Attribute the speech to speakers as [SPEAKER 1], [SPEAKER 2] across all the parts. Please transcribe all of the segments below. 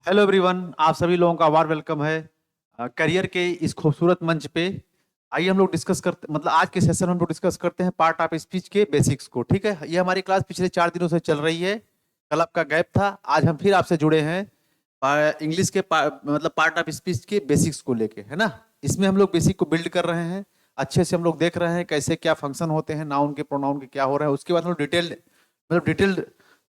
[SPEAKER 1] Hello everyone, आप सभी लोगों का वार वेलकम है करियर के इस खूबसूरत मंच पे। आइए हम लोग डिस्कस करते मतलब आज के सेशन में हम लोग डिस्कस करते हैं पार्ट ऑफ स्पीच के बेसिक्स को। ठीक है, ये हमारी क्लास पिछले 4 दिनों से चल रही है। कल आपका गैप था, आज हम फिर आपसे जुड़े हैं इंग्लिश के मतलब पार्ट ऑफ स्पीच के बेसिक्स को लेके, है ना। इसमें हम लोग बेसिक को बिल्ड कर रहे हैं, अच्छे से हम लोग देख रहे हैं कैसे क्या फंक्शन होते हैं, नाउन के प्रोनाउन के क्या हो रहा है। उसके बाद हम लोग डिटेल्ड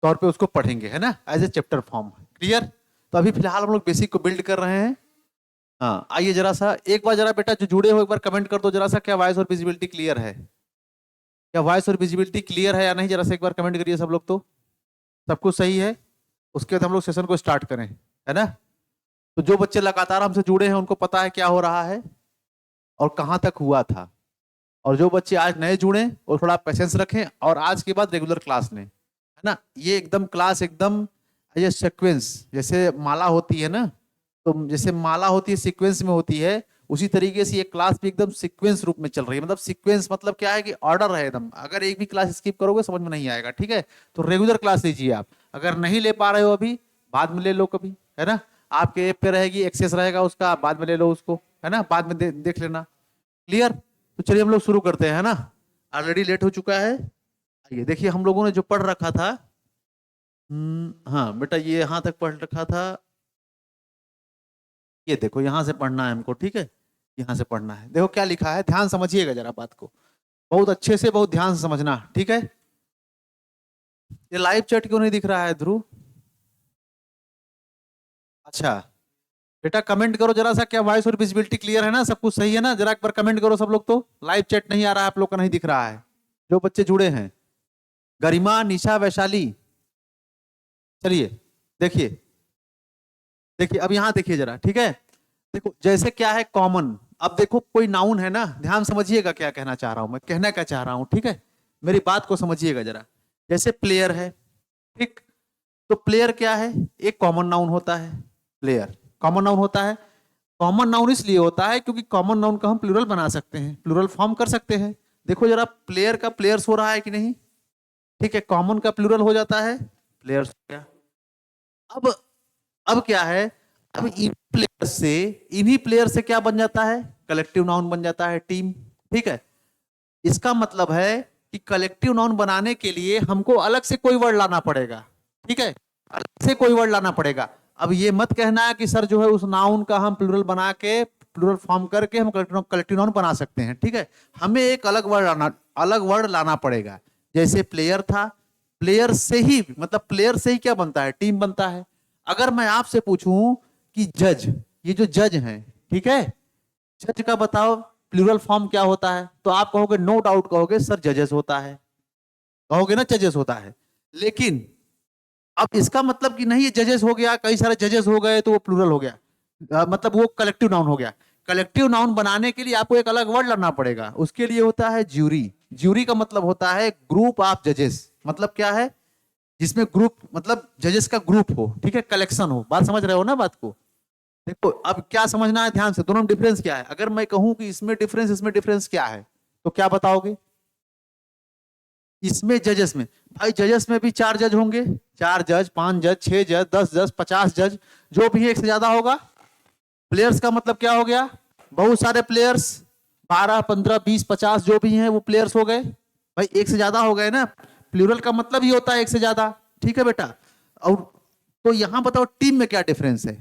[SPEAKER 1] तौर पे उसको पढ़ेंगे, है ना, as a chapter form. Clear? तो अभी फिलहाल हम लोग बेसिक को बिल्ड कर रहे हैं। हाँ, आइए जरा सा एक बार जरा बेटा जो जुड़े हो एक बार कमेंट कर दो जरा सा, क्या वॉइस और विजिबिलिटी क्लियर है? क्या वॉइस और विजिबिलिटी क्लियर है या नहीं? जरा सा एक बार कमेंट करिए सब लोग। तो सब कुछ सही है? उसके बाद हम लोग सेशन को स्टार्ट करें, है ना। तो जो बच्चे लगातार हमसे जुड़े हैं उनको पता है क्या हो रहा है और कहाँ तक हुआ था। और जो बच्चे आज नए जुड़े वो थोड़ा पेशेंस रखें और आज के बाद रेगुलर क्लास लें, है ना। ये एकदम क्लास एकदम ये सीक्वेंस, जैसे माला होती है ना, तो जैसे माला होती है सीक्वेंस में होती है, उसी तरीके से ये क्लास भी एकदम सीक्वेंस रूप में चल रही है। मतलब सीक्वेंस मतलब क्या है कि ऑर्डर है एकदम। अगर एक भी क्लास स्किप करोगे समझ में नहीं आएगा, ठीक है। तो रेगुलर क्लास लीजिए आप। अगर नहीं ले पा रहे हो अभी, बाद में ले लो कभी, है ना। आपके ऐप पे रहेगी, एक्सेस रहेगा उसका, आप बाद में ले लो उसको, है ना, बाद में देख लेना। क्लियर? तो चलिए हम लोग शुरू करते हैं, है ना। ऑलरेडी लेट हो चुका है। आइए देखिए, हम लोगों ने जो पढ़ रखा था, हाँ बेटा ये यहाँ तक पढ़ रखा था। ये देखो यहाँ से पढ़ना है हमको, ठीक है। यहाँ से पढ़ना है, देखो क्या लिखा है, ध्यान समझिएगा जरा बात को, बहुत अच्छे से बहुत ध्यान से समझना, ठीक है। ये लाइव चैट क्यों नहीं दिख रहा है ध्रुव? अच्छा बेटा कमेंट करो जरा सा, क्या वॉइस और विजिबिलिटी क्लियर है ना, सब कुछ सही है ना? जरा एक बार कमेंट करो सब लोग। तो लाइव चैट नहीं आ रहा है, आप लोग का नहीं दिख रहा है जो बच्चे जुड़े हैं। गरिमा, निशा, वैशाली, चलिए देखिए। देखिए अब यहाँ देखिए जरा, ठीक है। देखो जैसे क्या है कॉमन, अब देखो कोई नाउन है ना, ध्यान समझिएगा क्या कहना चाह रहा हूं मैं, कहना क्या चाह रहा हूं, ठीक है। मेरी बात को समझिएगा जरा। जैसे प्लेयर है, ठीक। तो प्लेयर क्या है? एक कॉमन नाउन होता है। प्लेयर कॉमन नाउन होता है। कॉमन नाउन इसलिए होता है क्योंकि कॉमन नाउन का हम प्लूरल बना सकते हैं, प्लूरल फॉर्म कर सकते हैं। देखो जरा, प्लेयर का प्लेयर्स हो रहा है कि नहीं? ठीक है, कॉमन का प्लूरल हो जाता है, प्लेयर्स हो गया। अब अब क्या है, अब इन प्लेयर से, इन्हीं प्लेयर से क्या बन जाता है? कलेक्टिव नाउन बन जाता है, टीम। ठीक है, इसका मतलब है कि कलेक्टिव नाउन बनाने के लिए हमको अलग से कोई वर्ड लाना पड़ेगा, ठीक है, अलग से कोई वर्ड लाना पड़ेगा। अब ये मत कहना है कि सर जो है उस नाउन का हम प्लूरल बना के, प्लूरल फॉर्म करके हम कलेक्टिव नाउन बना सकते हैं, ठीक है। हमें एक अलग वर्ड लाना पड़ेगा। जैसे प्लेयर था, प्लेयर से ही मतलब प्लेयर से ही क्या बनता है? टीम बनता है। अगर मैं आपसे पूछूं कि जज, ये जो जज हैं, ठीक है, जज का बताओ प्लूरल फॉर्म क्या होता है? तो आप कहोगे, नो डाउट कहोगे सर जजेस होता है, कहोगे ना जजेस होता है। लेकिन अब इसका मतलब कि नहीं, जजेस हो गया, कई सारे जजेस हो गए तो वो प्लूरल हो गया, मतलब वो कलेक्टिव नाउन हो गया। कलेक्टिव नाउन बनाने के लिए आपको एक अलग वर्ड लाना पड़ेगा, उसके लिए होता है ज्यूरी। ज्यूरी का मतलब होता है ग्रुप ऑफ जजेस। मतलब क्या है? जिसमें ग्रुप मतलब जजेस का ग्रुप हो, ठीक है, कलेक्शन हो। बात समझ रहे हो ना बात को? देखो अब क्या समझना है ध्यान से, दोनों में डिफरेंस क्या है। अगर मैं कहूं कि इसमें डिफरेंस इसमें डिफरेंस क्या है, तो क्या बताओगे? इसमें जजेस में, भाई जजेस में भी 4 जज होंगे, 4 जज, 5 जज, 6 जज, 10 जज, 50 जज, जो भी एक से ज्यादा होगा। प्लेयर्स का मतलब क्या हो गया? बहुत सारे प्लेयर्स, 12, 15, 20, 50 जो भी हैं वो प्लेयर्स हो गए। भाई एक से ज्यादा हो गए ना, प्लूरल का मतलब ही होता है एक से ज्यादा, ठीक है बेटा। और तो यहां बताओ टीम में क्या डिफरेंस है?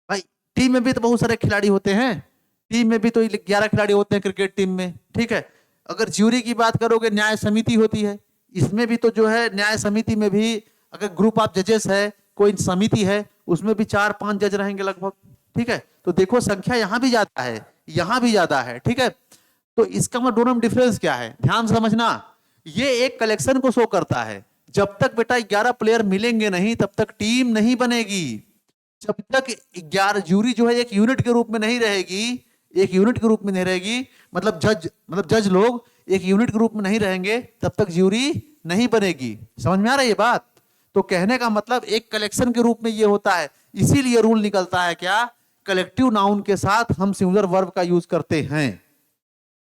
[SPEAKER 1] भाई टीम में भी तो बहुत सारे खिलाड़ी होते हैं, टीम में भी तो 11 खिलाड़ी होते हैं क्रिकेट टीम में, ठीक है। अगर ज्यूरी की बात करोगे, न्याय समिति होती है, इसमें भी तो जो है न्याय समिति में भी अगर ग्रुप ऑफ जजेस है, कोई समिति है, उसमें भी 4, 5 जज रहेंगे लगभग, ठीक है। तो देखो संख्या यहां भी ज्यादा है, यहां भी ज्यादा है, ठीक है। तो इसका मतलब दोनों में डिफरेंस क्या है, ध्यान समझना। ये एक कलेक्शन को शो करता है। जब तक बेटा 11 प्लेयर मिलेंगे नहीं तब तक टीम नहीं बनेगी। जब तक 11 जूरी जो है एक यूनिट के रूप में नहीं रहेगी, एक यूनिट के रूप में नहीं रहेगी, मतलब जज लोग एक यूनिट के रूप में नहीं रहेंगे, तब तक ज्यूरी नहीं बनेगी। समझ में आ रहा है ये बात? तो कहने का मतलब एक कलेक्शन के रूप में ये होता है। इसीलिए रूल निकलता है क्या, कलेक्टिव नाउन के साथ हम सिंगुलर वर्ब का यूज करते हैं,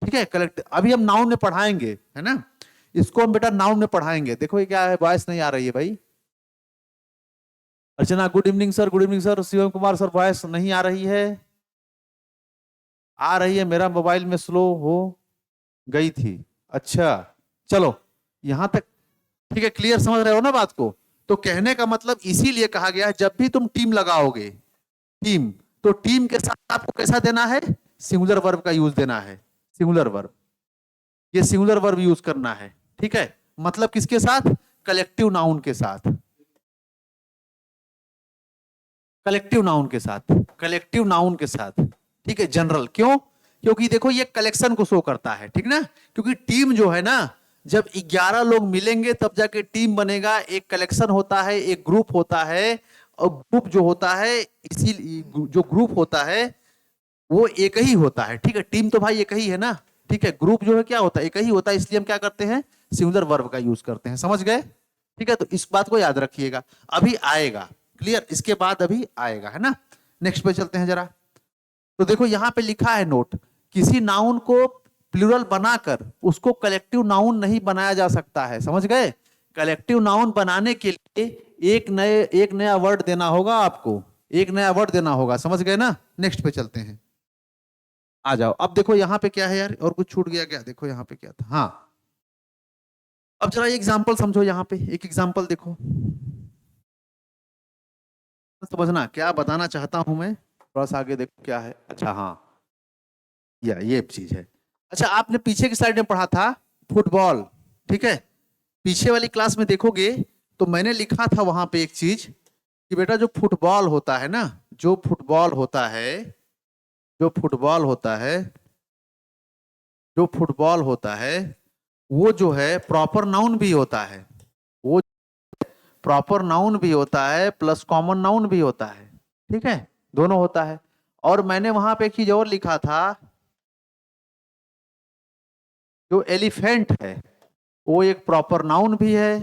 [SPEAKER 1] ठीक है। कलेक्ट अभी हम नाउन में पढ़ाएंगे, है ना, इसको हम बेटा नाउन में पढ़ाएंगे। देखो ये क्या है, वॉइस नहीं आ रही है भाई, Archana good evening sir, good evening sir. Shivam Kumar sir voice नहीं आ रही है, आ रही है, मेरा मोबाइल में स्लो हो गई थी। अच्छा चलो यहां तक ठीक है, क्लियर समझ रहे हो ना बात को। तो कहने का मतलब इसीलिए कहा गया है जब भी तुम टीम लगाओगे, टीम, तो टीम के साथ आपको कैसा देना है, सिंगुलर वर्ब का यूज देना है, सिंगुलर वर्ब, ये सिंगुलर वर्ब यूज करना है। ठीक है, मतलब किसके साथ, कलेक्टिव नाउन के साथ, कलेक्टिव नाउन के साथ, कलेक्टिव नाउन के साथ। ठीक है, जनरल क्यों, क्योंकि देखो ये कलेक्शन को शो करता है, ठीक ना, क्योंकि टीम जो है ना, जब 11 लोग मिलेंगे तब जाके टीम बनेगा, एक कलेक्शन होता है, एक ग्रुप होता है, और ग्रुप जो होता है, इसी जो ग्रुप होता है वो एक ही होता है। ठीक है, टीम तो भाई एक ही है ना। ठीक है, ग्रुप जो है क्या होता है, एक ही होता है, इसलिए हम क्या करते हैं, सिंगुलर वर्ब का यूज करते हैं, समझ गए। ठीक है, तो इस बात को याद रखिएगा, अभी आएगा, क्लियर, इसके बाद अभी आएगा, है ना। नेक्स्ट पे चलते हैं जरा। तो देखो यहां पे लिखा है नोट, किसी नाउन को प्लूरल बनाकर उसको कलेक्टिव नाउन नहीं बनाया जा सकता है, समझ गए। कलेक्टिव नाउन बनाने के लिए एक नया वर्ड देना होगा आपको, एक नया वर्ड देना होगा, समझ गए ना। नेक्स्ट पे चलते हैं, आ जाओ। अब देखो यहाँ पे क्या है यार, और कुछ छूट गया क्या, देखो यहाँ पे क्या था, हाँ। अब जरा एग्जाम्पल समझो, यहाँ पे एक एग्जाम्पल देखो, समझना क्या बताना चाहता हूं मैं, थोड़ा सा आगे देखो क्या है। अच्छा हाँ, ये चीज है। अच्छा, आपने पीछे की साइड में पढ़ा था फुटबॉल, ठीक है, पीछे वाली क्लास में देखोगे तो मैंने लिखा था वहां पे एक चीज कि बेटा जो फुटबॉल होता है ना, जो फुटबॉल होता है, जो फुटबॉल होता है, जो फुटबॉल होता है, वो जो है प्रॉपर नाउन भी होता है, वो प्रॉपर नाउन भी होता है प्लस कॉमन नाउन भी होता है। ठीक है, दोनों होता है। और मैंने वहां पे एक चीज और लिखा था, जो एलिफेंट है वो एक प्रॉपर नाउन भी है,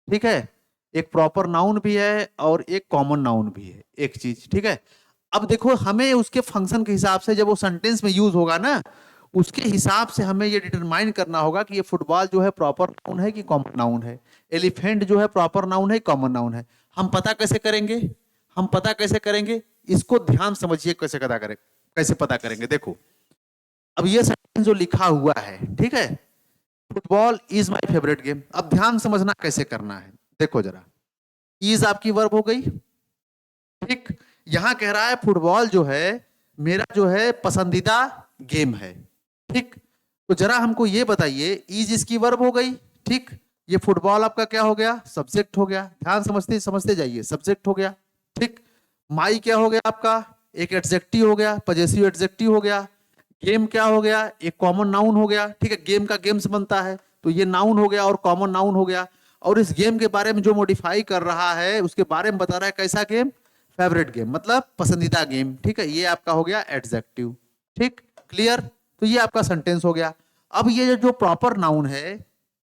[SPEAKER 1] ठीक है, एक प्रॉपर नाउन भी है और एक कॉमन नाउन भी है, एक चीज। ठीक है, अब देखो हमें उसके फंक्शन के हिसाब से जब वो सेंटेंस में यूज होगा ना, उसके हिसाब से हमें ये डिटरमाइन करना होगा कि ये फुटबॉल जो है प्रॉपर नाउन है कि कॉमन नाउन है, एलिफेंट जो है प्रॉपर नाउन है कॉमन नाउन है। हम पता कैसे करेंगे, हम पता कैसे करेंगे, इसको ध्यान समझिए, कैसे पता करें, कैसे पता करेंगे। देखो अब ये सेंटेंस जो लिखा हुआ है, ठीक है, football is my favourite game, अब ध्यान समझना कैसे करना है। देखो जरा, इज आपकी वर्ब हो गई, ठीक, यहां कह रहा है फुटबॉल जो है मेरा जो है पसंदीदा गेम है, ठीक, तो जरा हमको ये बताइए, इज इसकी वर्ब हो गई, ठीक, ये फुटबॉल आपका क्या हो गया, सब्जेक्ट हो गया, ध्यान समझते समझते जाइए, सब्जेक्ट हो गया, ठीक, माई क्या हो गया आपका, एक एडजेक्टिव हो गया, पजेसिव एडजेक्टिव हो गया, गेम क्या हो गया, एक कॉमन नाउन हो गया, ठीक है, गेम का गेम्स बनता है, तो ये नाउन हो गया और कॉमन नाउन हो गया, और इस गेम के बारे में जो मॉडिफाई कर रहा है उसके बारे में बता रहा है कैसा गेम, फेवरेट गेम, मतलब पसंदीदा गेम, ठीक है, ये आपका हो गया एडजेक्टिव, ठीक, क्लियर, तो ये आपका सेंटेंस हो गया। अब ये जो प्रॉपर नाउन है,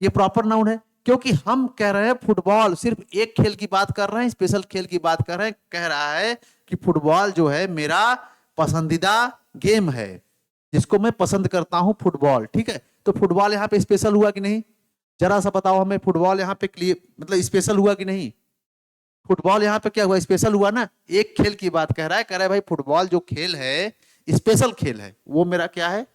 [SPEAKER 1] ये प्रॉपर नाउन है क्योंकि हम कह रहे हैं फुटबॉल, सिर्फ एक खेल की बात कर रहे हैं, स्पेशल खेल की बात कर रहे हैं, कह रहा है कि फुटबॉल जो है मेरा पसंदीदा गेम है, जिसको मैं पसंद करता हूं फुटबॉल, ठीक है, तो फुटबॉल यहाँ पे स्पेशल हुआ कि नहीं, जरा सा बताओ हमें, फुटबॉल यहाँ पे क्लियर मतलब स्पेशल हुआ कि नहीं, फुटबॉल यहाँ पे क्या हुआ, स्पेशल हुआ ना, एक खेल की बात कह रहा है भाई फुटबॉल जो खेल है स्पेशल खेल है, वो मेरा क्या है,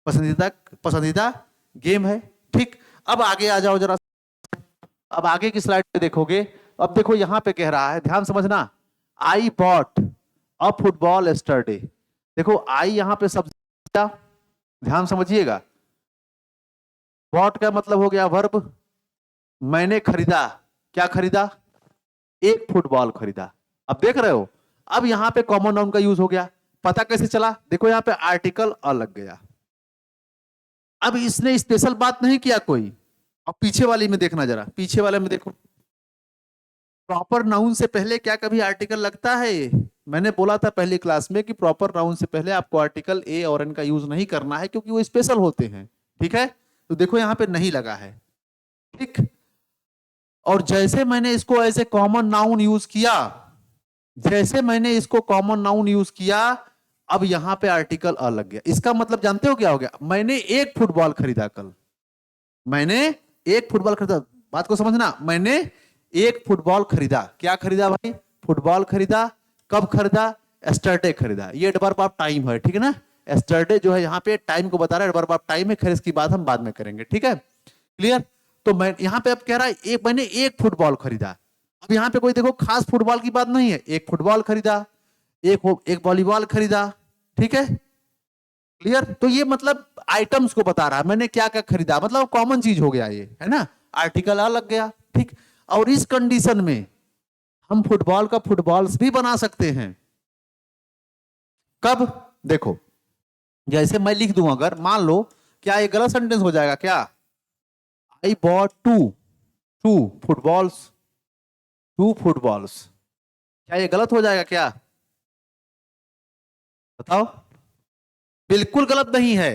[SPEAKER 1] पसंदीदा पसंदीदा गेम है, ठीक। अब आगे आ जाओ जरा, अब आगे की स्लाइड पे देखोगे, अब देखो यहां पे कह रहा है, ध्यान समझना, I bought a football yesterday, देखो आई यहां पे सब, ध्यान समझिएगा, बॉट का मतलब हो गया वर्ब, मैंने खरीदा, क्या खरीदा, एक फुटबॉल खरीदा, अब देख रहे हो, अब यहां पे कॉमन नाउन का यूज हो गया, पता कैसे चला, देखो यहां पे आर्टिकल अ लग गया, अब इसने स्पेशल बात नहीं किया कोई। अब पीछे वाली में देखना, जरा पीछे वाले में देखो, प्रॉपर नाउन से पहले क्या कभी आर्टिकल लगता है, मैंने बोला था पहली क्लास में कि प्रॉपर नाउन से पहले आपको आर्टिकल ए और एन का यूज नहीं करना है क्योंकि वो स्पेशल होते हैं, ठीक है, तो देखो यहां पे नहीं लगा है, ठीक, और जैसे मैंने इसको as a common noun use किया, जैसे मैंने इसको कॉमन नाउन यूज किया, अब यहां पे आर्टिकल अ लग गया, इसका मतलब जानते हो क्या हो गया, मैंने एक फुटबॉल खरीदा कल, मैंने एक फुटबॉल खरीदा, बात को समझना, मैंने एक फुटबॉल खरीदा, क्या खरीदा भाई, फुटबॉल खरीदा, कब खरीदा, एस्टरडे खरीदा, ये एडवर्ब ऑफ टाइम है, ठीक है ना। एस्टरडे जो है यहाँ पे टाइम को बता रहा है, एडवर्ब ऑफ टाइम है, खैर इसकी बात हम बाद में करेंगे, ठीक है, क्लियर। तो मैं यहाँ पे अब कह रहा है मैंने एक फुटबॉल खरीदा। अब यहाँ पे कोई देखो खास फुटबॉल की बात नहीं है, एक फुटबॉल खरीदा, एक वॉलीबॉल खरीदा, ठीक है, क्लियर। तो ये मतलब आइटम्स को बता रहा है, मैंने क्या क्या खरीदा, मतलब कॉमन चीज हो गया ये, है ना, आर्टिकल आ लग गया, ठीक। और इस कंडीशन में हम फुटबॉल का फुटबॉल्स भी बना सकते हैं। कब, देखो, जैसे मैं लिख दूं, अगर मान लो, क्या ये गलत सेंटेंस हो जाएगा क्या, आई बॉट टू फुटबॉल्स, क्या ये गलत हो जाएगा क्या, बताओ। बिल्कुल गलत नहीं है,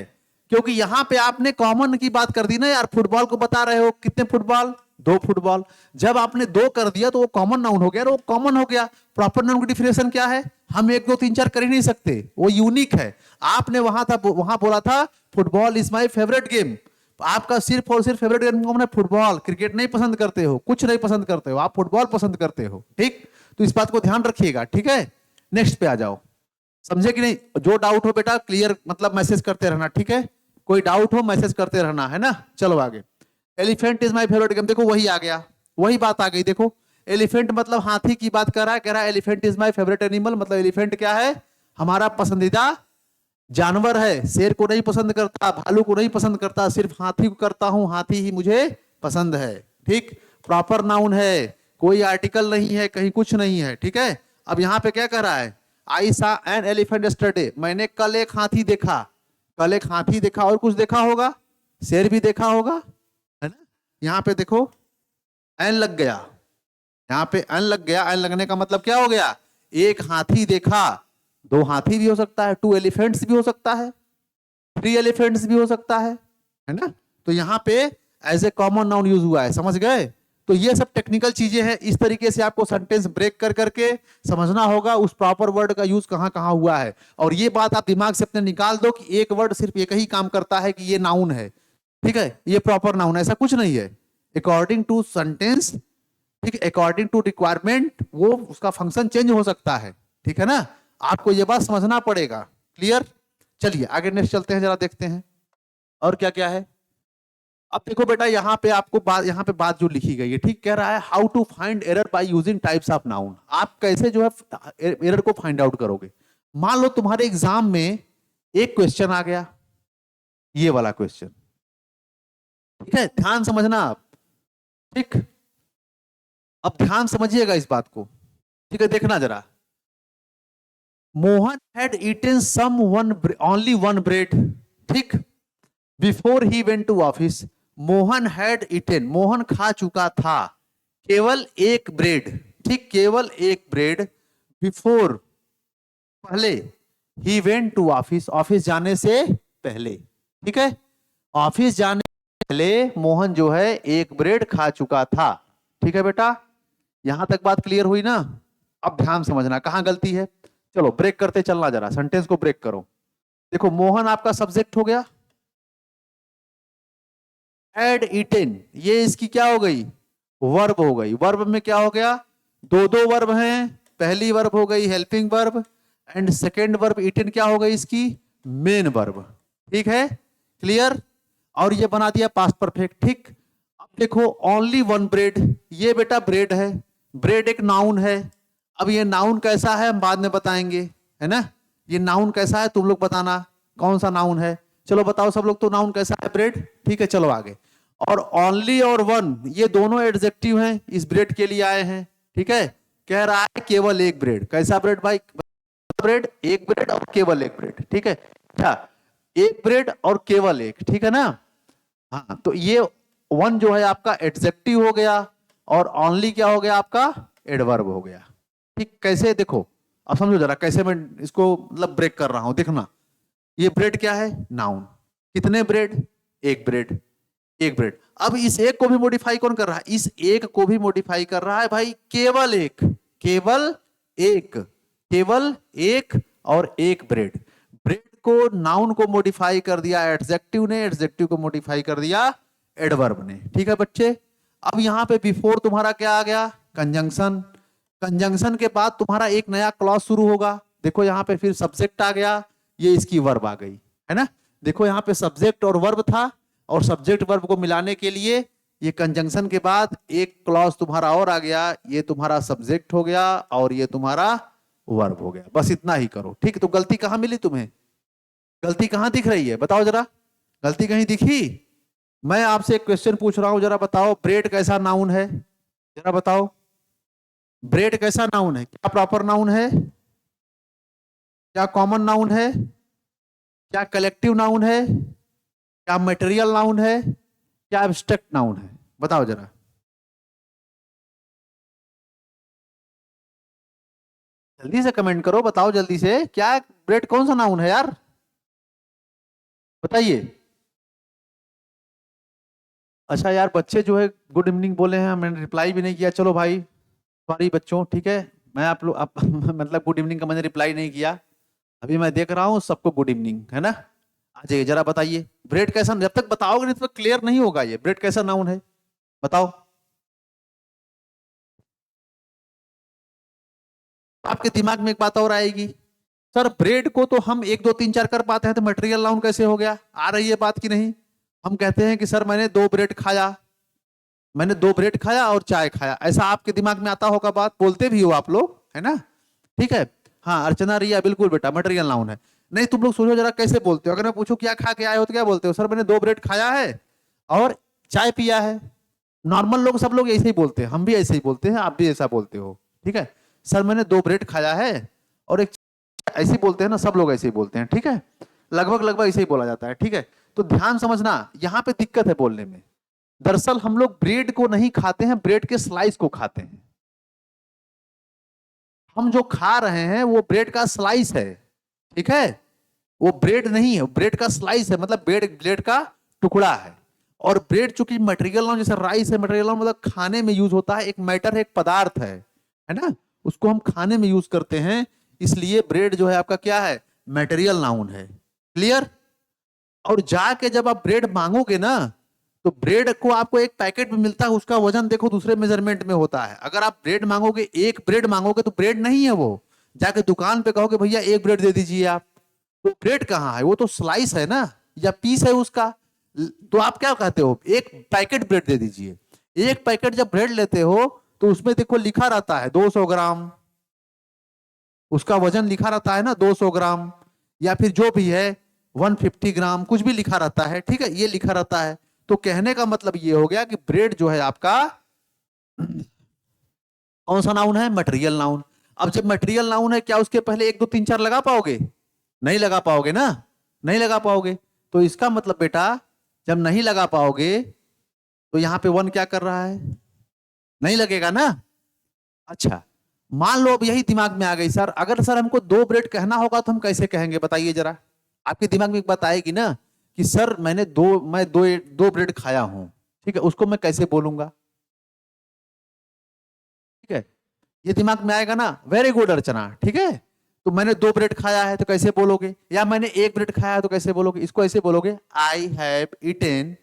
[SPEAKER 1] क्योंकि यहां पे आपने कॉमन की बात कर दी ना यार, फुटबॉल को बता रहे हो, कितने फुटबॉल, 2 फुटबॉल। जब आपने 2 कर दिया तो वो कॉमन नाउन हो गया, वो कॉमन हो गया। प्रॉपर नाउन की डिफिनेशन क्या है, हम 1 2 3 4 कर ही नहीं सकते, वो यूनिक है। आपने वहां बोला था football is my favourite game, आपका सिर्फ और सिर्फ फेवरेट गेम कौन है, फुटबॉल। क्रिकेट नहीं पसंद करते हो, कुछ नहीं पसंद करते हो, आप फुटबॉल पसंद करते हो, ठीक। तो इस बात को ध्यान रखिएगा, ठीक है। नेक्स्ट पे आ जाओ, समझे कि नहीं। जो डाउट हो बेटा क्लियर, मतलब मैसेज करते रहना, ठीक है। कोई डाउट हो मैसेज करते रहना, है ना। चलो आगे, elephant is my favourite game, देखो वही आ गया, वही बात आ गई। देखो एलिफेंट मतलब हाथी की बात कर रहा है, कह रहा है elephant is my favourite animal, मतलब एलिफेंट क्या है, हमारा पसंदीदा जानवर है। शेर को नहीं पसंद करता, भालू को नहीं पसंद करता, सिर्फ हाथी को करता हूं, हाथी ही मुझे पसंद है, ठीक। प्रॉपर नाउन है, कोई आर्टिकल नहीं है, कहीं कुछ नहीं है, ठीक है। अब यहां पे क्या कह रहा है, आई सा एन एलिफेंट यस्टरडे, मैंने कल एक हाथी देखा, कल एक हाथी देखा, और कुछ देखा होगा, शेर भी देखा होगा, है ना। यहाँ पे देखो एन लग गया, यहाँ पे एन लग गया, एन लगने का मतलब क्या हो गया, एक हाथी देखा, 2 हाथी भी हो सकता है, 2 एलिफेंट्स भी हो सकता है, 3 एलिफेंट्स भी हो सकता है ना। तो यहाँ पे as a common noun use हुआ है, समझ गए। तो ये सब टेक्निकल चीजें हैं, इस तरीके से आपको सेंटेंस ब्रेक कर करके समझना होगा उस प्रॉपर वर्ड का यूज कहां कहां हुआ है। और ये बात आप दिमाग से अपने निकाल दो कि एक वर्ड सिर्फ एक ही काम करता है कि ये नाउन है, ठीक है, ये प्रॉपर नाउन है, ऐसा कुछ नहीं है। अकॉर्डिंग टू सेंटेंस, ठीक है, अकॉर्डिंग टू रिक्वायरमेंट वो उसका फंक्शन चेंज हो सकता है, ठीक है ना। आपको ये बात समझना पड़ेगा, क्लियर। चलिए आगे नेक्स्ट चलते हैं, जरा देखते हैं और क्या क्या है। अब देखो बेटा यहाँ पे आपको बात, यहाँ पे बात जो लिखी गई है, ठीक, कह रहा है how to find error by using types of noun. आप कैसे जो है एरर को फाइंड आउट करोगे। मान लो तुम्हारे एग्जाम में एक क्वेश्चन आ गया, ये वाला क्वेश्चन, ठीक है, ध्यान समझना आप, ठीक। अब ध्यान समझिएगा इस बात को, ठीक है, देखना जरा। Mohan had eaten some one only one bread, ठीक, before he went to office. Mohan had eaten, Mohan खा चुका था केवल एक ब्रेड, ठीक, केवल एक ब्रेड, बिफोर पहले, he went to office office जाने से पहले, ठीक है, ऑफिस जाने से पहले मोहन जो है एक ब्रेड खा चुका था, ठीक है बेटा। यहां तक बात क्लियर हुई ना। अब ध्यान समझना कहां गलती है, चलो ब्रेक करते चलना, जरा सेंटेंस को ब्रेक करो। देखो मोहन आपका सब्जेक्ट हो गया, हैड ईटेन ये इसकी क्या हो गई, वर्ब हो गई। वर्ब में क्या हो गया, 2 वर्ब हैं, पहली वर्ब हो गई helping verb, and second verb eaten क्या हो गई इसकी, मेन वर्ब, ठीक है, क्लियर। और ये बना दिया पास्ट परफेक्ट, ठीक। अब देखो ओनली वन ब्रेड, ये बेटा ब्रेड है, ब्रेड एक नाउन है। अब ये नाउन कैसा है हम बाद में बताएंगे, है ना। ये नाउन कैसा है तुम लोग बताना, कौन सा नाउन है, चलो बताओ सब लोग, तो नाउन कैसा है, ब्रेड, ठीक है, चलो आगे। और ओनली और वन ये दोनों एडजेक्टिव हैं, इस ब्रेड के लिए आए हैं, ठीक है। कह रहा है केवल एक ब्रेड, कैसा ब्रेड भाई, ब्रेड, एक ब्रेड और केवल एक ब्रेड, ठीक है, क्या, एक ब्रेड और केवल एक, ठीक है ना। हाँ तो ये वन जो है आपका एडजेक्टिव हो गया, और ओनली क्या हो गया आपका, एडवर्ब हो गया, ठीक। कैसे देखो, अब समझो जरा कैसे मैं इसको मतलब ब्रेक कर रहा हूं, देखना। ये ब्रेड क्या है, नाउन, कितने ब्रेड, एक ब्रेड, एक ब्रेड। अब इस एक को भी मॉडिफाई कौन कर रहा है, इस एक को भी मॉडिफाई कर रहा है भाई केवल एक, केवल एक, केवल एक और एक ब्रेड। ब्रेड को नाउन को मॉडिफाई कर दिया एडजेक्टिव ने, एडजेक्टिव को मॉडिफाई कर दिया एडवर्ब ने, ठीक है बच्चे। अब यहां पे बिफोर तुम्हारा क्या आ गया, कंजंक्शन, कंजंक्शन के बाद तुम्हारा एक नया क्लॉज शुरू होगा। देखो यहाँ पे फिर सब्जेक्ट आ गया, ये इसकी वर्ब आ गई, है ना। देखो यहाँ पे सब्जेक्ट और वर्ब था, और सब्जेक्ट वर्ब को मिलाने के लिए ये कंजंक्शन के बाद एक क्लॉज तुम्हारा और आ गया, ये तुम्हारा सब्जेक्ट हो गया और ये तुम्हारा वर्ब हो गया। बस इतना ही करो, ठीक। तो गलती कहां मिली तुम्हें? गलती कहां दिख रही है बताओ जरा, गलती कहीं दिखी? मैं आपसे एक क्वेश्चन पूछ रहा हूं, जरा बताओ ब्रेड कैसा नाउन है? जरा बताओ, ब्रेड कैसा नाउन है? क्या प्रॉपर नाउन है? क्या कॉमन नाउन है? क्या कलेक्टिव नाउन है? क्या मटेरियल नाउन है? क्या एब्स्ट्रैक्ट नाउन है? बताओ जरा। जल्दी से कमेंट करो, बताओ जल्दी से, क्या ब्रेड कौन सा नाउन है यार? बताइए। अच्छा यार, बच्चे जो है गुड इवनिंग बोले हैं, मैंने रिप्लाई भी नहीं किया। चलो भाई, सॉरी बच्चों, ठीक है। मैं आप लोग मतलब गुड इवनिंग का मैंने रिप्लाई नहीं किया। अभी मैं देख रहा हूँ सबको गुड इवनिंग, है ना। आ जाइए जरा, बताइए ब्रेड कैसा। जब तक बताओगे नहीं तो क्लियर नहीं होगा ये ब्रेड कैसा नाउन है। बताओ। आपके दिमाग में एक बात और आएगी, सर ब्रेड को तो हम 1 2 3 4 कर पाते हैं, तो मटेरियल नाउन कैसे हो गया? आ रही है बात की नहीं? हम कहते हैं कि सर मैंने 2 ब्रेड खाया, मैंने 2 ब्रेड खाया और चाय खाया, ऐसा आपके दिमाग में आता होगा, बात बोलते भी हो आप लोग, है ना। ठीक है। हाँ अर्चना रिया, बिल्कुल बेटा मटेरियल नाउन है। नहीं तुम लोग सोचो जरा कैसे बोलते हो, अगर मैं पूछूं क्या खा के आए हो तो क्या बोलते हो? सर मैंने 2 ब्रेड खाया है और चाय पिया है। नॉर्मल लोग, सब लोग ऐसे ही बोलते हैं, हम भी ऐसे ही बोलते हैं, आप भी ऐसा बोलते हो, ठीक है। सर मैंने 2 ब्रेड खाया है और एक, ऐसे ही बोलते हैं ना, सब लोग ऐसे ही बोलते हैं, ठीक है। लगभग लगभग ऐसे ही बोला जाता है, ठीक है। तो ध्यान समझना, यहाँ पे दिक्कत है बोलने में। दरअसल हम लोग ब्रेड को नहीं खाते हैं, ब्रेड के स्लाइस को खाते हैं। हम जो खा रहे हैं वो ब्रेड का स्लाइस है, ठीक है। वो ब्रेड नहीं है, ब्रेड का स्लाइस है, मतलब ब्रेड ब्रेड का टुकड़ा है। और ब्रेड चूंकि मटेरियल नाउन, जैसे राइस है मटेरियल नाउन, मतलब खाने में यूज होता है, एक मैटर है, एक पदार्थ है ना। उसको हम खाने में यूज करते हैं, इसलिए ब्रेड जो है आपका क्या है? मटेरियल नाउन है। क्लियर? और जाके जब आप ब्रेड मांगोगे ना, तो ब्रेड को आपको एक पैकेट में मिलता है, उसका वजन देखो दूसरे मेजरमेंट में होता है। अगर आप ब्रेड मांगोगे, एक ब्रेड मांगोगे, तो ब्रेड नहीं है वो। जाके दुकान पे कहोगे भैया 1 ब्रेड दे दीजिए आप, तो ब्रेड कहाँ है? वो तो स्लाइस है ना, या पीस है उसका। तो आप क्या कहते हो? एक पैकेट ब्रेड दे दीजिए। एक पैकेट जब ब्रेड लेते हो तो उसमें देखो लिखा रहता है 200 ग्राम, उसका वजन लिखा रहता है ना 200 ग्राम, या फिर जो भी है 150 ग्राम, कुछ भी लिखा रहता है, ठीक है, ये लिखा रहता है। तो कहने का मतलब ये हो गया कि ब्रेड जो है आपका कौन सा नाउन है? Material noun. अब जब मटेरियल नाउन है, क्या उसके पहले 1 2 3 4 लगा पाओगे? नहीं लगा पाओगे ना, नहीं लगा पाओगे। तो इसका मतलब बेटा, जब नहीं लगा पाओगे तो यहां पे 1 क्या कर रहा है? नहीं लगेगा ना। अच्छा, मान लो अब यही दिमाग में आ गई, सर अगर सर हमको 2 ब्रेड कहना होगा तो हम कैसे कहेंगे? बताइए जरा। आपके दिमाग में एक बात आएगी ना कि सर मैं दो ब्रेड खाया हूं, ठीक है, उसको मैं कैसे बोलूंगा? ठीक है, ये दिमाग में आएगा ना। वेरी गुड अर्चना, ठीक है। तो मैंने 2 ब्रेड खाया है तो कैसे बोलोगे? या मैंने 1 ब्रेड खाया है तो कैसे बोलोगे? इसको ऐसे बोलोगे, I have eaten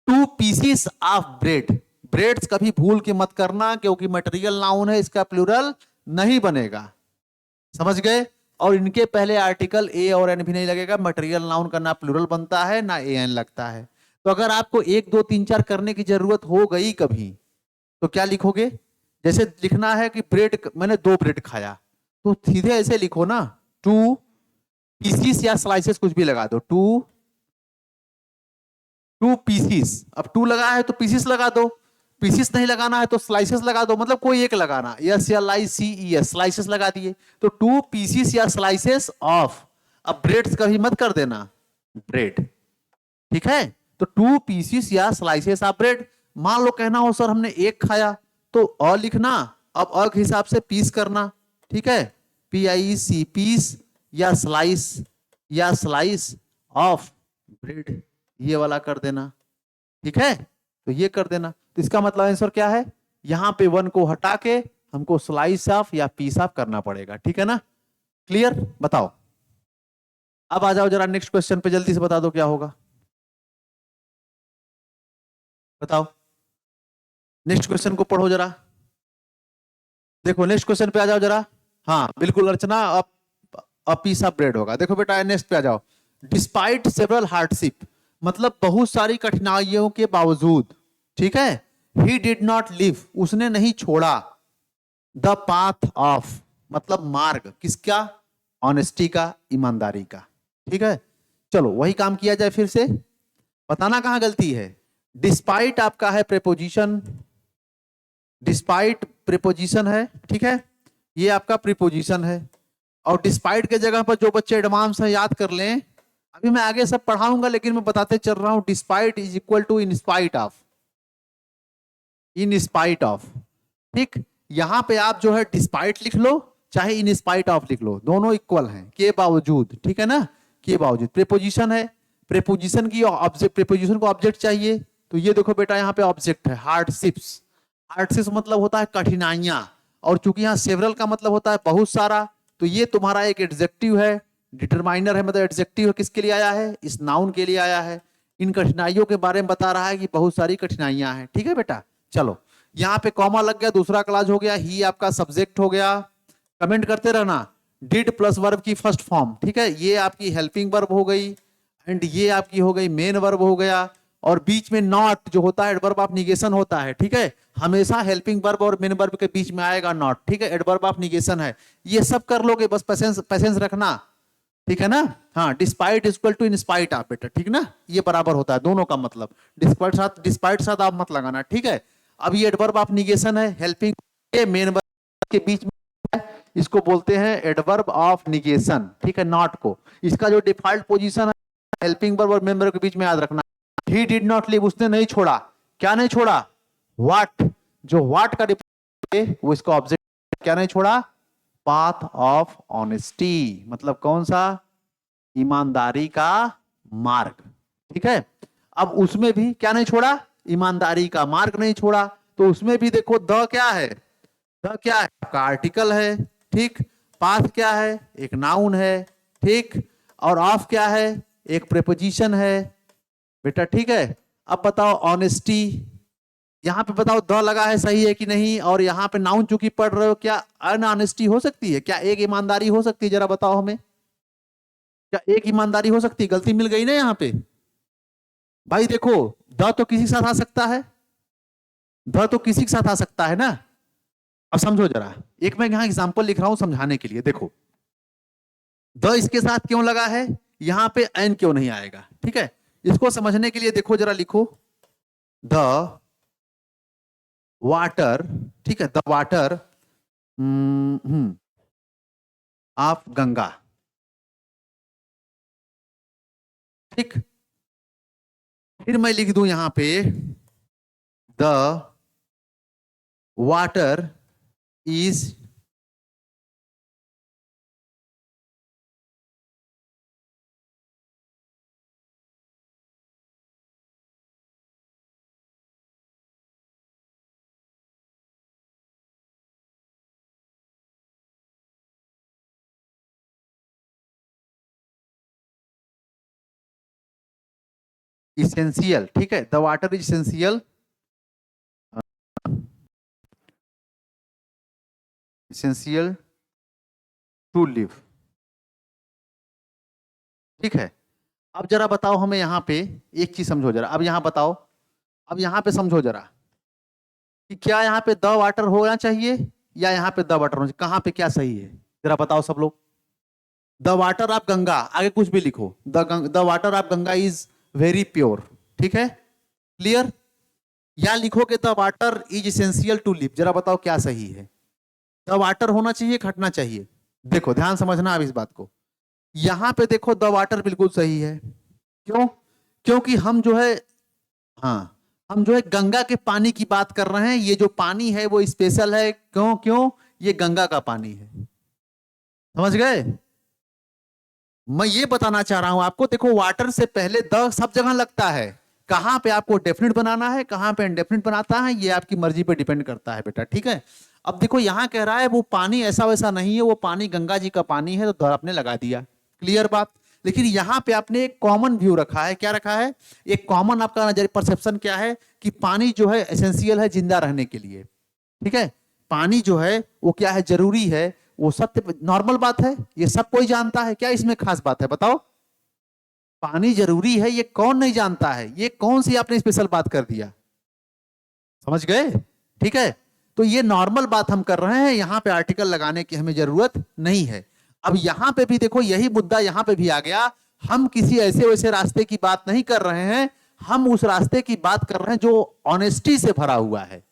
[SPEAKER 1] 2 pieces of bread. Breads कभी भूल के मत करना, क्योंकि मटेरियल नाउन है, इसका प्लूरल नहीं बनेगा। समझ गए? और इनके पहले आर्टिकल ए और एन भी नहीं लगेगा। मटेरियल नाउन का ना प्लूरल बनता है ना ए एन लगता है। तो अगर आपको 1 2 3 4 करने की जरूरत हो गई कभी, तो क्या लिखोगे? जैसे लिखना है कि ब्रेड, मैंने 2 ब्रेड खाया, तो सीधे ऐसे लिखो ना, 2 पीसीस या स्लाइसेस कुछ भी लगा दो, 2 पीसीस। अब 2 लगा है तो पीसीस लगा दो, पीसीस नहीं लगाना है तो स्लाइसेस लगा दो, मतलब कोई एक लगाना, SLICES, स्लाइसेस लगा दिए। तो 2 पीसीस या स्लाइसेस ऑफ, अब ब्रेड्स कभी मत कर देना, ब्रेड, ठीक है। तो 2 पीसीस या स्लाइसेस ऑफ ब्रेड। मान लो कहना हो सर हमने 1 खाया, तो अ लिखना, अब अ के हिसाब से पीस करना, ठीक है, PIC, पीस, या स्लाइस ऑफ ब्रेड, ये वाला कर देना, ठीक है। तो ये कर देना। तो इसका मतलब आंसर क्या है? यहां पे 1 को हटा के हमको स्लाइस ऑफ या पीस ऑफ करना पड़ेगा, ठीक है ना। क्लियर? बताओ। अब आ जाओ जरा नेक्स्ट क्वेश्चन पे, जल्दी से बता दो क्या होगा। बताओ, नेक्स्ट क्वेश्चन को पढ़ो जरा। देखो नेक्स्ट क्वेश्चन पे आ जाओ जरा। हाँ बिल्कुल अर्चना, अ पीस ऑफ ब्रेड होगा। देखो बेटा नेक्स्ट पे आ जाओ। डिस्पाइट सेवरल हार्डशिप, मतलब बहुत सारी कठिनाइयों के बावजूद, ठीक है, ही डिड नॉट लिव, उसने नहीं छोड़ा, द पाथ ऑफ, मतलब मार्ग किसका, ऑनेस्टी का, ईमानदारी का। ठीक है, चलो वही काम किया जाए फिर से, बताना कहां गलती है। डिस्पाइट आपका है प्रेपोजिशन, डिस्पाइट प्रीपोजिशन है, ठीक है, ये आपका प्रीपोजिशन है। और डिस्पाइट के जगह पर जो बच्चे एडवांस है याद कर लें, अभी मैं आगे सब पढ़ाऊंगा लेकिन मैं बताते चल रहा हूं, despite is equal to in spite of, in spite of. ठीक, यहां पे आप जो है डिस्पाइट लिख लो चाहे इन स्पाइट ऑफ लिख लो, दोनों इक्वल हैं, के बावजूद, ठीक है ना, के बावजूद। प्रीपोजिशन है, प्रीपोजिशन की ऑब्जेक्ट, प्रीपोजिशन को ऑब्जेक्ट चाहिए, तो ये देखो बेटा यहाँ पे ऑब्जेक्ट है हार्डशिप्स। हार्डशिप्स मतलब होता है कठिनाइयां, और चूंकि यहाँ सेवरल का मतलब होता है बहुत सारा, तो ये तुम्हारा एक एडजेक्टिव है, डिटरमाइनर है, मतलब एडजेक्टिव है, किसके लिए आया है, इस नाउन के लिए आया है। इन कठिनाइयों के बारे में बता रहा है कि बहुत सारी कठिनाइयां हैं। ठीक है बेटा, चलो यहाँ पे कॉमा लग गया, दूसरा क्लास हो गया, ही आपका सब्जेक्ट हो गया। कमेंट करते रहना, डिड प्लस वर्ब की फर्स्ट फॉर्म, ठीक है, ये आपकी हेल्पिंग वर्ब हो गई, एंड ये आपकी हो गई मेन वर्ब हो गया, और बीच में नॉट जो होता है एडवर्ब ऑफ निगेशन होता है, ठीक है, हमेशा हेल्पिंग वर्ब और मेन वर्ब के बीच में आएगा नॉट, ठीक है, एडवर्ब ऑफ निगेशन है। ये सब कर लोगे, बस पेशेंस पेशेंस रखना, ठीक है ना। हाँ, despite equal to in spite of, बेटा ठीक ना, ये बराबर होता है दोनों का मतलब, डिस्पाइट साथ आप मत लगाना, ठीक है। अब ये एडवर्ब ऑफ निगेशन है, हेल्पिंग के मेन वर्ब के बीच में, इसको बोलते हैं एडवर्ब ऑफ निगेशन, ठीक है, नॉट को। इसका जो डिफॉल्ट पोजीशन है हेल्पिंग वर्ब और मेन वर्ब के बीच में याद रखना। ही डिड नॉट लिव, उसने नहीं छोड़ा, क्या नहीं छोड़ा, व्हाट, जो व्हाट का डिफॉल्ट वो इसका ऑब्जेक्ट, क्या नहीं छोड़ा, पाथ ऑफ ऑनेस्टी, मतलब कौन सा, ईमानदारी का मार्ग, ठीक है। अब उसमें भी क्या नहीं छोड़ा, ईमानदारी का मार्ग नहीं छोड़ा, तो उसमें भी देखो द क्या है, द क्या है आपका आर्टिकल है, ठीक, पाथ क्या है, एक नाउन है, ठीक, और ऑफ क्या है, एक प्रेपोजिशन है बेटा, ठीक है। अब बताओ ऑनेस्टी, यहां पे बताओ द लगा है सही है कि नहीं, और यहां पे नाउन चूंकि पढ़ रहे हो, क्या अनऑनेस्टी हो सकती है, क्या एक ईमानदारी हो सकती है, जरा बताओ हमें, क्या एक ईमानदारी हो सकती है, गलती मिल गई ना यहाँ पे भाई। देखो द तो किसी के साथ आ सकता है, द तो किसी के साथ आ सकता है ना। अब समझो जरा, एक मैं यहां एग्जांपल लिख रहा हूं समझाने के लिए, देखो द इसके साथ क्यों लगा है, यहां पे एन क्यों नहीं आएगा, ठीक है, इसको समझने के लिए देखो जरा, लिखो द वाटर, ठीक है, द वाटर ऑफ गंगा, ठीक, फिर मैं लिख दूं यहां पे द वाटर इज इसेंशियल, ठीक है, the water is essential, essential to live, ठीक है। अब जरा बताओ हमें यहाँ पे एक चीज समझो जरा, अब यहाँ बताओ, अब यहाँ पे समझो जरा कि क्या यहाँ पे द वाटर होना चाहिए या यहाँ पे द वाटर होना चाहिए, कहाँ पे क्या सही है, जरा बताओ सब लोग। द वाटर ऑफ गंगा, आगे कुछ भी लिखो, the water of Ganga is very pure, ठीक है, क्लियर, या लिखोगे the water is essential to live, जरा बताओ क्या सही है, द वाटर होना चाहिए, घटना चाहिए। देखो ध्यान समझना अब इस बात को, यहां पे देखो द वाटर बिल्कुल सही है, क्यों, क्योंकि हम जो है, हाँ, हम जो है गंगा के पानी की बात कर रहे हैं, ये जो पानी है वो स्पेशल है, क्यों, क्यों, ये गंगा का पानी है, समझ गए। मैं ये बताना चाह रहा हूं आपको, देखो वाटर से पहले द सब जगह लगता है, कहां पे आपको डेफिनेट बनाना है, कहां पे इनडेफिनेट बनाता है, ये आपकी मर्जी पे डिपेंड करता है बेटा, ठीक है। अब देखो यहां कह रहा है वो पानी ऐसा वैसा नहीं है, वो पानी गंगा जी का पानी है, तो द आपने लगा दिया, क्लियर बात। लेकिन यहां पे आपने एक कॉमन व्यू रखा है, क्या रखा है, एक कॉमन आपका नजर परसेप्शन क्या है कि पानी जो है एसेंशियल है जिंदा रहने के लिए, ठीक है, पानी जो है वो क्या है, जरूरी है, वो सत्य नॉर्मल बात है, ये सब कोई जानता है, क्या इसमें खास बात है बताओ? पानी जरूरी है ये कौन नहीं जानता है, ये कौन सी आपने स्पेशल बात कर दिया, समझ गए? ठीक है, तो ये नॉर्मल बात हम कर रहे हैं, यहां पे आर्टिकल लगाने की हमें जरूरत नहीं है। अब यहां पे भी देखो यही मुद्दा यहां पे भी आ गया, हम किसी ऐसे वैसे रास्ते की बात नहीं कर रहे हैं, हम उस रास्ते की बात कर रहे हैं जो ऑनेस्टी से भरा हुआ है,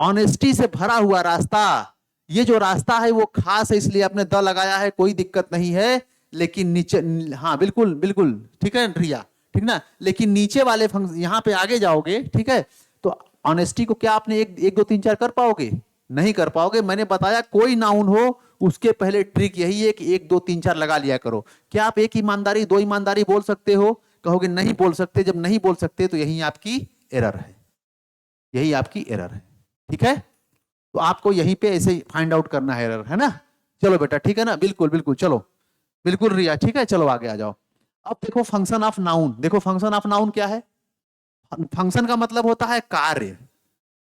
[SPEAKER 1] ऑनेस्टी से भरा हुआ रास्ता। ये जो रास्ता है वो खास है, इसलिए आपने द लगाया है, कोई दिक्कत नहीं है, लेकिन नीचे, हाँ बिल्कुल बिल्कुल ठीक है रिया, ठीक ना, लेकिन नीचे वाले फंक्शन यहां पे आगे जाओगे, ठीक है, तो ऑनेस्टी को क्या आपने एक दो तीन चार कर पाओगे? नहीं कर पाओगे। मैंने बताया कोई नाउन हो उसके पहले ट्रिक यही है कि एक दो तीन चार लगा लिया करो। क्या आप एक ईमानदारी दो ईमानदारी बोल सकते हो? कहोगे नहीं बोल सकते। जब नहीं बोल सकते तो यही आपकी एरर है, यही आपकी एरर है, ठीक है। तो आपको यहीं पे ऐसे फाइंड आउट करना है एरर, है ना। चलो बेटा ठीक है ना, बिल्कुल बिल्कुल, चलो बिल्कुल रिया, ठीक है, चलो आगे आ जाओ। अब देखो फंक्शन ऑफ नाउन, देखो फंक्शन ऑफ नाउन क्या है? फंक्शन का मतलब होता है कार्य,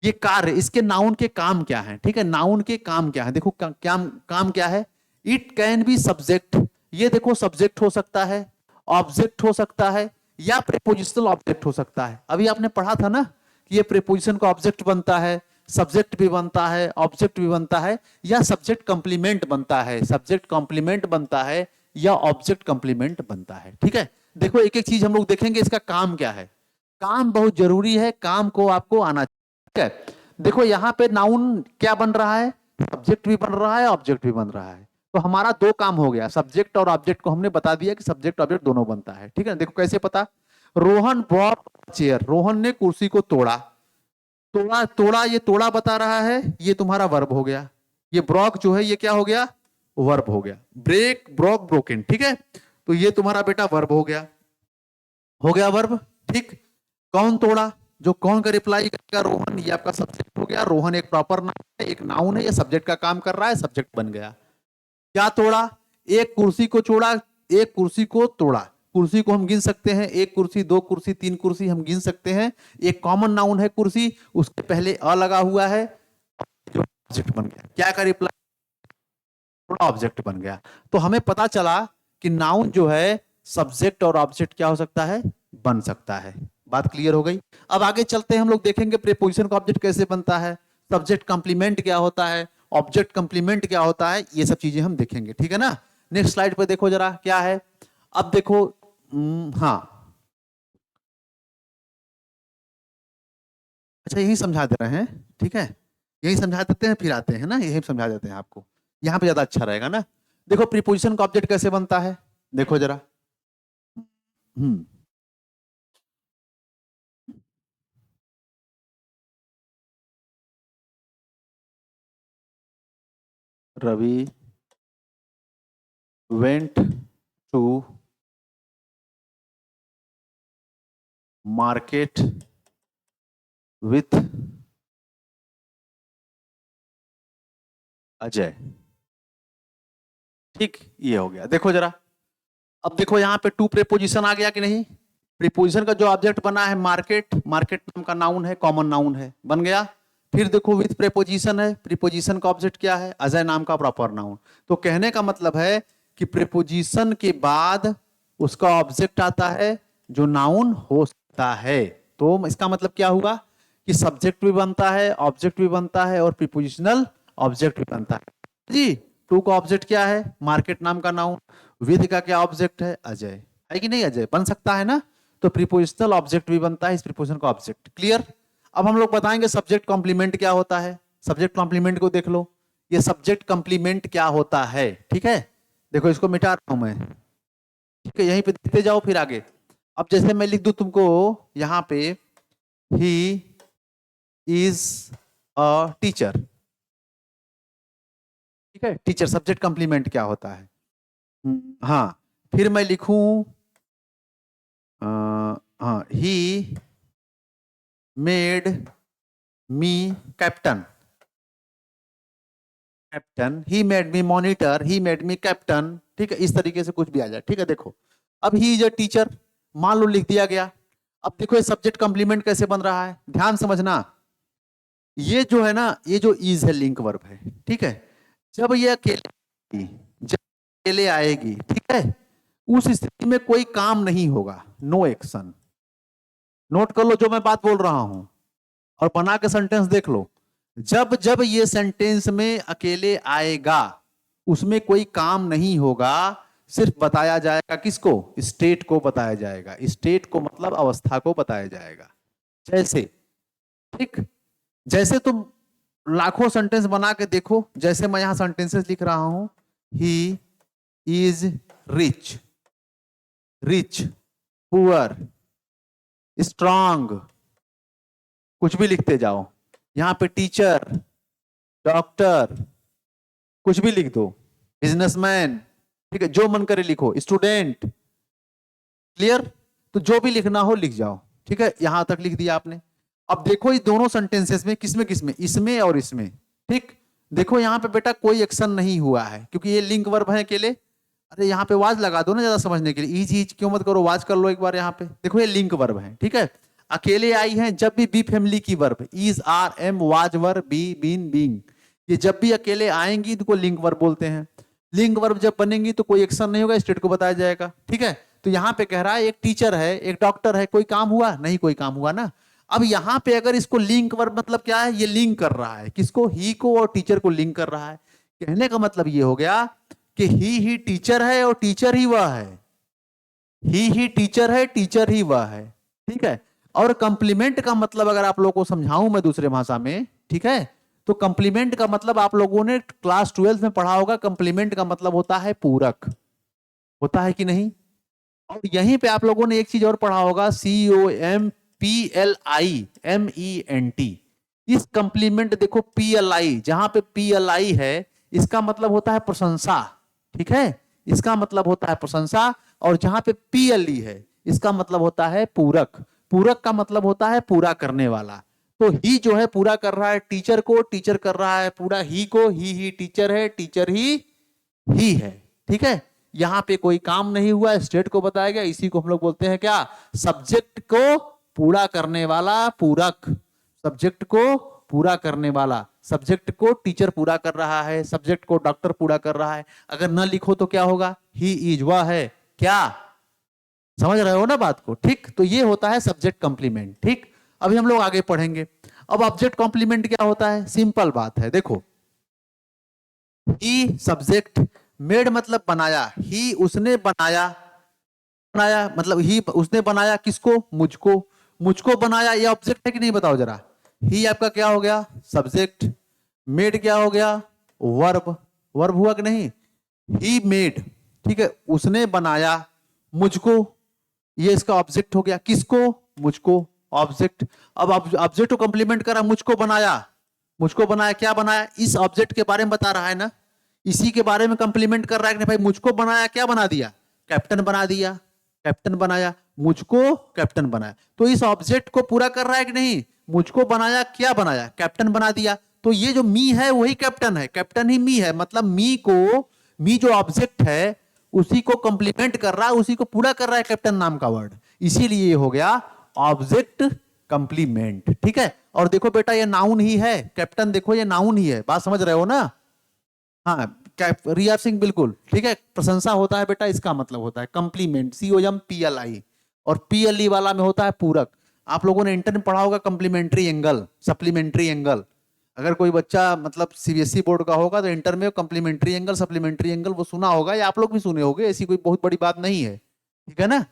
[SPEAKER 1] ये कार्य, इसके नाउन के काम क्या है, ठीक है, नाउन के काम क्या है, देखो क्या काम क्या है? इट कैन बी सब्जेक्ट, ये देखो सब्जेक्ट हो सकता है, ऑब्जेक्ट हो सकता है, या प्रीपोजिशनल ऑब्जेक्ट हो सकता है। अभी आपने पढ़ा था ना कि ये प्रीपोजिशन का ऑब्जेक्ट बनता है, सब्जेक्ट भी बनता है, ऑब्जेक्ट भी बनता है, या सब्जेक्ट कंप्लीमेंट बनता है, सब्जेक्ट कंप्लीमेंट बनता है, या ऑब्जेक्ट कंप्लीमेंट बनता है, ठीक है। देखो एक एक चीज हम लोग देखेंगे, इसका काम क्या है। काम बहुत जरूरी है, काम को आपको आना चाहिए, ठीक है। देखो यहाँ पे नाउन क्या बन रहा है, सब्जेक्ट भी बन रहा है, ऑब्जेक्ट भी बन रहा है। तो हमारा दो काम हो गया, सब्जेक्ट और ऑब्जेक्ट को हमने बता दिया कि सब्जेक्ट ऑब्जेक्ट दोनों बनता है, ठीक है। देखो कैसे पता, रोहन ब्रॉक चेयर, रोहन ने कुर्सी को तोड़ा, तोड़ा तोड़ा, ये तोड़ा बता रहा है, ये तुम्हारा वर्ब हो गया, ये ब्रॉक जो है ये क्या हो गया, वर्ब हो गया। ब्रेक ब्रॉक ब्रोकन, ठीक है, तो ये तुम्हारा बेटा वर्ब हो गया वर्ब, ठीक। कौन तोड़ा, जो कौन का रिप्लाई करेगा, रोहन, ये आपका सब्जेक्ट हो गया। रोहन एक प्रॉपर नाउन है, एक नाउन है, ये सब्जेक्ट का काम कर रहा है, सब्जेक्ट बन गया। क्या तोड़ा, एक कुर्सी को तोड़ा, एक कुर्सी को तोड़ा, कुर्सी को हम गिन सकते हैं, एक कुर्सी, दो कुर्सी, तीन कुर्सी हम गिन सकते हैं। एक कॉमन नाउन है कुर्सी, उसके पहले अ लगा हुआ है, जो ऑब्जेक्ट बन गया। क्या का रिप्लाई, थोड़ा ऑब्जेक्ट बन गया। तो हमें पता चला कि नाउन जो है सब्जेक्ट और ऑब्जेक्ट क्या हो सकता है, बन सकता है। बात क्लियर हो गई। अब आगे चलते हैं, हम लोग देखेंगे प्रीपोजिशन का ऑब्जेक्ट कैसे बनता है, सब्जेक्ट कंप्लीमेंट क्या होता है, ऑब्जेक्ट कंप्लीमेंट क्या होता है, ये सब चीजें हम देखेंगे, ठीक है ना। नेक्स्ट स्लाइड पे देखो जरा क्या है। अब देखो हाँ, अच्छा यही समझा दे रहे हैं, ठीक है, यही समझा देते हैं, फिर आते हैं ना, यही समझा देते हैं आपको, यहाँ पे ज्यादा अच्छा रहेगा ना। देखो प्रीपोजिशन का ऑब्जेक्ट कैसे बनता है, देखो जरा। हम्म Ravi went to market with Ajay, ठीक, ये हो गया। देखो जरा, अब देखो यहाँ पे टू प्रीपोजिशन आ गया कि नहीं। प्रीपोजिशन का जो ऑब्जेक्ट बना है मार्केट, मार्केट नाम का नाउन है, कॉमन नाउन है, बन गया। फिर देखो विथ प्रीपोजिशन है, प्रीपोजिशन का ऑब्जेक्ट क्या है, अजय नाम का प्रॉपर नाउन। तो कहने का मतलब है कि प्रीपोजिशन के बाद उसका ऑब्जेक्ट आता है जो नाउन हो सकता है। तो इसका मतलब क्या हुआ कि सब्जेक्ट भी बनता है, ऑब्जेक्ट भी बनता है, और प्रीपोजिशनल ऑब्जेक्ट भी बनता है जी। टू का ऑब्जेक्ट क्या है, मार्केट नाम का नाउन। विद का क्या ऑब्जेक्ट है, अजय, है कि नहीं, अजय बन सकता है ना। तो प्रीपोजिशनल ऑब्जेक्ट भी बनता है इस प्रीपोजिशन का ऑब्जेक्ट, क्लियर। अब हम लोग बताएंगे सब्जेक्ट कॉम्प्लीमेंट क्या होता है। सब्जेक्ट कॉम्प्लीमेंट को देख लो, ये सब्जेक्ट कॉम्प्लीमेंट क्या होता है, ठीक है। देखो इसको मिटा रहा हूं मैं, ठीक है, यहीं पे देखते जाओ फिर आगे। अब जैसे मैं लिख दूं तुमको यहां पे, ही इज अ टीचर, ठीक है, टीचर सब्जेक्ट कॉम्प्लीमेंट क्या होता है। हाँ, फिर मैं लिखूं हाँ, he made me captain, captain, he made me monitor, he made me captain, ठीक है, इस तरीके से कुछ भी आ जाए, ठीक है। देखो अब ही इज अ टीचर मान लो लिख दिया गया। अब देखो ये सब्जेक्ट कॉम्प्लीमेंट कैसे बन रहा है, ध्यान समझना। ये जो है ना, ये जो इज है लिंक वर्ब है, ठीक है। जब ये अकेले, जब अकेले आएगी, ठीक है, उस स्थिति में कोई काम नहीं होगा, नो एक्शन। नोट कर लो जो मैं बात बोल रहा हूं और बना के सेंटेंस देख लो। जब जब ये सेंटेंस में अकेले आएगा, उसमें कोई काम नहीं होगा, सिर्फ बताया जाएगा किसको, स्टेट को बताया जाएगा। स्टेट को मतलब अवस्था को बताया जाएगा। जैसे, ठीक, जैसे तुम लाखों सेंटेंस बना के देखो, जैसे मैं यहां सेंटेंसेस लिख रहा हूं, he is rich, rich, poor, strong, कुछ भी लिखते जाओ। यहां पे टीचर, डॉक्टर, कुछ भी लिख दो, बिजनेसमैन, ठीक है, जो मन करे लिखो, स्टूडेंट, क्लियर। तो जो भी लिखना हो लिख जाओ, ठीक है, यहां तक लिख दिया आपने। अब देखो इस दोनों सेंटेंसेस में, किसमें किसमें, इसमें और इसमें, ठीक। देखो यहां पे बेटा कोई एक्शन नहीं हुआ है, क्योंकि ये लिंक वर्ब है अकेले। अरे यहाँ पे वाज लगा दो ना ज्यादा समझने के लिए, इज क्यों मत करो, वाज कर लो एक बार। यहाँ पे देखो ये लिंक वर्ब है, ठीक है, अकेले आई है। जब भी बी फैमिली की verb, is, are, am, was, were, be, been, being, ये जब भी अकेले आएंगी तो लिंक वर्ब बोलते हैं। लिंक वर्ब जब बनेंगी तो कोई एक्शन नहीं होगा, स्टेट को बताया जाएगा, ठीक है। तो यहाँ पे कह रहा है एक टीचर है, एक डॉक्टर है, कोई काम हुआ नहीं, कोई काम हुआ ना। अब यहाँ पे अगर इसको लिंक वर्ब मतलब क्या है, ये लिंक कर रहा है किसको, ही को, और टीचर को लिंक कर रहा है। कहने का मतलब ये हो गया कि ही टीचर है और टीचर ही वह है, ही टीचर है, टीचर ही वह है, ठीक है। और कंप्लीमेंट का मतलब अगर आप लोगों को समझाऊं मैं दूसरे भाषा में, ठीक है, तो कंप्लीमेंट का मतलब आप लोगों ने क्लास 12 में पढ़ा होगा। कंप्लीमेंट का मतलब होता है पूरक, होता है कि नहीं। और यहीं पे आप लोगों ने एक चीज और पढ़ा होगा, COMPLIMENT। इस कंप्लीमेंट देखो, PLI, जहां पे PLI है इसका मतलब होता है प्रशंसा, ठीक है, इसका मतलब होता है प्रशंसा। और जहां पे PLE है इसका मतलब होता है पूरक। पूरक का मतलब होता है पूरा करने वाला। तो ही जो है पूरा कर रहा है टीचर को, टीचर कर रहा है पूरा ही को, ही टीचर है, टीचर ही है, ठीक है। यहां पे कोई काम नहीं हुआ, स्टेट को बताया गया। इसी को हम लोग बोलते हैं क्या, सब्जेक्ट को पूरा करने वाला पूरक। सब्जेक्ट को पूरा करने वाला, सब्जेक्ट को टीचर पूरा कर रहा है, सब्जेक्ट को डॉक्टर पूरा कर रहा है। अगर न लिखो तो क्या होगा, ही इज, वह है, क्या समझ रहे हो ना बात को, ठीक। तो ये होता है सब्जेक्ट कॉम्प्लीमेंट, ठीक। अभी हम लोग आगे पढ़ेंगे। अब ऑब्जेक्ट कॉम्प्लीमेंट क्या होता है, सिंपल बात है, देखो, ही सब्जेक्ट, मेड मतलब बनाया, ही उसने बनाया, बनाया मतलब ही उसने बनाया किसको, मुझको, मुझको बनाया, ये ऑब्जेक्ट है कि नहीं बताओ जरा। ही आपका क्या हो गया, सब्जेक्ट, मेड क्या हो गया, वर्ब, वर्ब हुआ कि नहीं, ही मेड, ठीक है, उसने बनाया मुझको, ये इसका ऑब्जेक्ट हो गया, किसको, मुझको, ऑब्जेक्ट। अब ऑब्जेक्ट को कंप्लीमेंट करा, मुझको बनाया, मुझको बनाया, क्या बनाया, इस ऑब्जेक्ट के बारे में बता रहा है ना, इसी के बारे में कंप्लीमेंट कर रहा है कि नहीं भाई, मुझको बनाया, क्या बना दिया, कैप्टन बना दिया, कैप्टन बनाया, मुझको कैप्टन बनाया। तो इस ऑब्जेक्ट को पूरा कर रहा है कि नहीं, मुझको बनाया, क्या बनाया, कैप्टन बना दिया। तो ये जो मी है वही कैप्टन है, कैप्टन ही मी है, मतलब मी को, मी जो ऑब्जेक्ट है उसी को कंप्लीमेंट कर रहा है, उसी को पूरा कर रहा है कैप्टन नाम का वर्ड, इसीलिए ये हो गया ऑब्जेक्ट कंप्लीमेंट, ठीक है। और देखो बेटा ये नाउन ही है, कैप्टन देखो ये नाउन ही है, बात समझ रहे हो ना। हाँ, रिया सिंह बिल्कुल ठीक है, प्रशंसा होता है बेटा, इसका मतलब होता है कंप्लीमेंट, COMPLI। और PLE वाला में होता है पूरक। आप लोगों ने इंटर में पढ़ा होगा कंप्लीमेंट्री एंगल, सप्लीमेंट्री एंगल। अगर कोई बच्चा मतलब CBSE बोर्ड का होगा तो इंटर में कंप्लीमेंट्री एंगल, सप्लीमेंट्री एंगल वो सुना होगा, या आप लोग भी सुने होंगे, ऐसी कोई बहुत बड़ी बात नहीं है, ठीक है ना।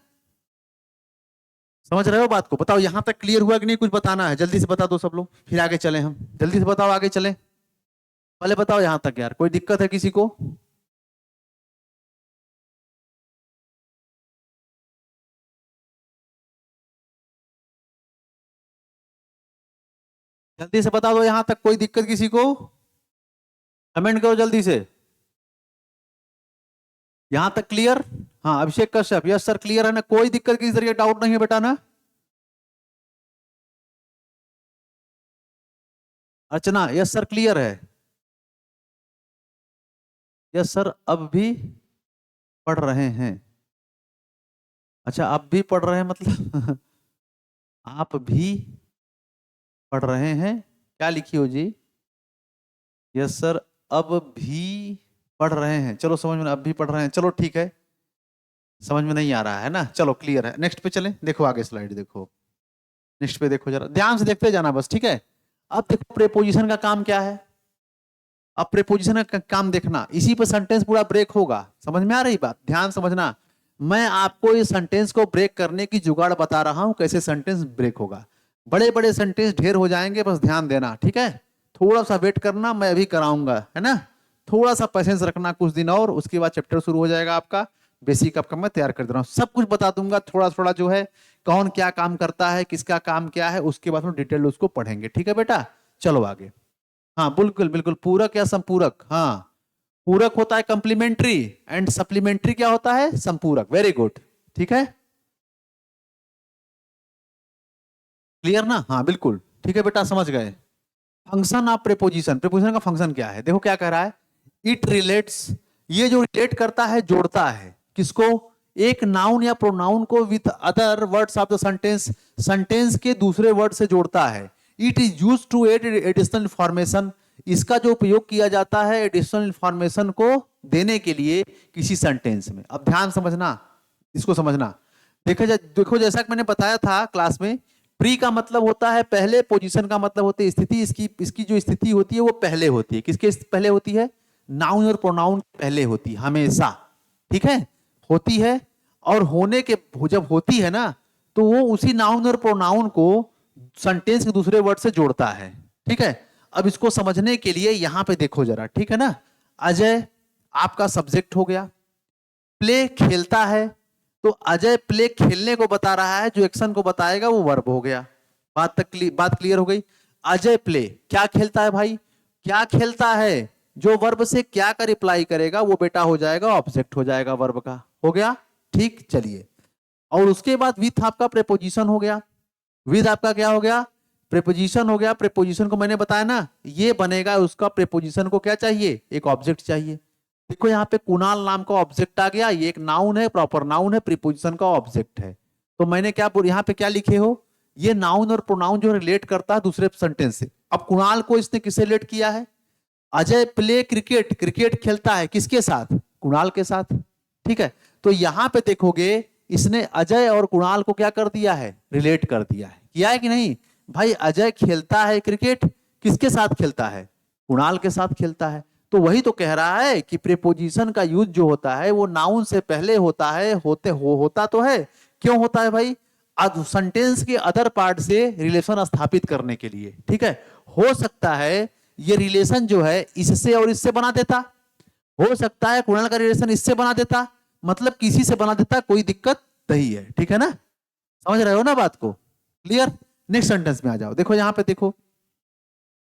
[SPEAKER 1] समझ रहे हो बात को, बताओ यहां तक क्लियर हुआ कि नहीं, कुछ बताना है जल्दी से बता दो सब लोग, फिर आगे चले हम, जल्दी से बताओ आगे चले, पहले बताओ यहां तक यार, कोई दिक्कत है किसी को। जल्दी से बता दो यहां तक, कोई दिक्कत किसी को, कमेंट करो जल्दी से। यहां तक क्लियर, हाँ अभिषेक कश्यप, यस सर क्लियर है ना, कोई दिक्कत किसी तरह डाउट नहीं है बेटा ना। अर्चना यस सर क्लियर है, यस सर अब भी पढ़ रहे हैं। अच्छा अब भी पढ़ रहे हैं मतलब आप भी पढ़ रहे हैं, क्या लिखी हो जी? यस सर, अब भी पढ़ रहे हैं। चलो समझ में, अब भी पढ़ रहे हैं, चलो ठीक है। समझ में नहीं आ रहा है ना, चलो क्लियर है। नेक्स्ट पे चलें, देखो आगे स्लाइड देखो, नेक्स्ट पे देखो, जरा ध्यान से देखते जाना बस, ठीक है। अब देखो प्रेपोजिशन का काम क्या है। अब प्रेपोजिशन का काम देखना, इसी पे सेंटेंस पूरा ब्रेक होगा। समझ में आ रही बात? ध्यान समझना, मैं आपको इस सेंटेंस को ब्रेक करने की जुगाड़ बता रहा हूं, कैसे सेंटेंस ब्रेक होगा। बड़े बड़े सेंटेंस ढेर हो जाएंगे, बस ध्यान देना, ठीक है। थोड़ा सा वेट करना, मैं अभी कराऊंगा, है ना। थोड़ा सा पेशेंस रखना, कुछ दिन और, उसके बाद चैप्टर शुरू हो जाएगा आपका। बेसिक आपका मैं तैयार कर दे रहा हूँ, सब कुछ बता दूंगा थोड़ा थोड़ा, जो है कौन क्या काम करता है, किसका काम क्या है, उसके बाद हम डिटेल उसको पढ़ेंगे, ठीक है बेटा। चलो आगे। हाँ बिल्कुल बिल्कुल, पूरक या संपूरक, हाँ। पूरक होता है कंप्लीमेंट्री, एंड सप्लीमेंट्री क्या होता है? संपूरक। वेरी गुड, ठीक है, क्लियर ना? हाँ बिल्कुल ठीक है बेटा, समझ गए। फंक्शन ऑफ प्रेपोजिशन, प्रेपोजिशन का फंक्शन क्या है, देखो क्या कह रहा है। इट रिलेट्स, ये जो रिलेट करता है, जोड़ता है किसको? एक नाउन या प्रोनाउन को with other words of the sentence, sentence के दूसरे वर्ड से जोड़ता है। It is use to add additional information, इसका जो उपयोग किया जाता है एडिशनल इंफॉर्मेशन को देने के लिए किसी सेंटेंस में। अब ध्यान समझना, इसको समझना। देखो जैसा कि मैंने बताया था क्लास में, प्री का मतलब होता है पहले, पोजीशन का मतलब होती है स्थिति। इसकी इसकी जो स्थिति होती है वो पहले होती है, किसके पहले होती है? नाउन और प्रोनाउन पहले होती है हमेशा, ठीक है, होती है। और होने के, जब होती है ना, तो वो उसी नाउन और प्रोनाउन को सेंटेंस के दूसरे वर्ड से जोड़ता है, ठीक है। अब इसको समझने के लिए यहां पे देखो जरा, ठीक है ना। अजय आपका सब्जेक्ट हो गया, प्ले खेलता है, तो अजय प्ले खेलने को बता रहा है, जो एक्शन को बताएगा वो वर्ब हो गया। बात क्लियर हो गई। अजय प्ले क्या खेलता है भाई, क्या खेलता है, जो वर्ब से क्या का रिप्लाई करेगा वो बेटा हो जाएगा ऑब्जेक्ट, हो जाएगा वर्ब का, हो गया, ठीक। चलिए, और उसके बाद विथ आपका प्रेपोजिशन हो गया। विद आपका क्या हो गया? प्रेपोजिशन हो गया। प्रेपोजिशन को मैंने बताया ना, ये बनेगा उसका, प्रेपोजिशन को क्या चाहिए? एक ऑब्जेक्ट चाहिए। देखो यहाँ पे कुणाल नाम का ऑब्जेक्ट आ गया, ये एक नाउन है, प्रॉपर नाउन है, प्रीपोजिशन का ऑब्जेक्ट है। तो मैंने क्या यहाँ पे क्या लिखे हो, ये नाउन और प्रोनाउन जो रिलेट करता है दूसरे सेंटेंस से। अब कुणाल को इसने किससे रिलेट किया है? अजय प्ले क्रिकेट, क्रिकेट खेलता है किसके साथ? कुणाल के साथ, ठीक है। तो यहां पे देखोगे, इसने अजय और कुणाल को क्या कर दिया है? रिलेट कर दिया है, किया है कि नहीं भाई? अजय खेलता है क्रिकेट, किसके साथ खेलता है? कुणाल के साथ खेलता है। तो वही तो कह रहा है कि प्रीपोजिशन का यूज जो होता है वो नाउन से पहले होता है, होता तो है। क्यों होता है भाई? सेंटेंस के अदर पार्ट से रिलेशन स्थापित करने के लिए, ठीक है। हो सकता है ये रिलेशन जो है इससे और इससे बना देता, हो सकता है कुणाल का रिलेशन इससे बना देता, मतलब किसी से बना देता, कोई दिक्कत नहीं है, ठीक है ना। समझ रहे हो ना बात को? क्लियर। नेक्स्ट सेंटेंस में आ जाओ, देखो यहां पे देखो।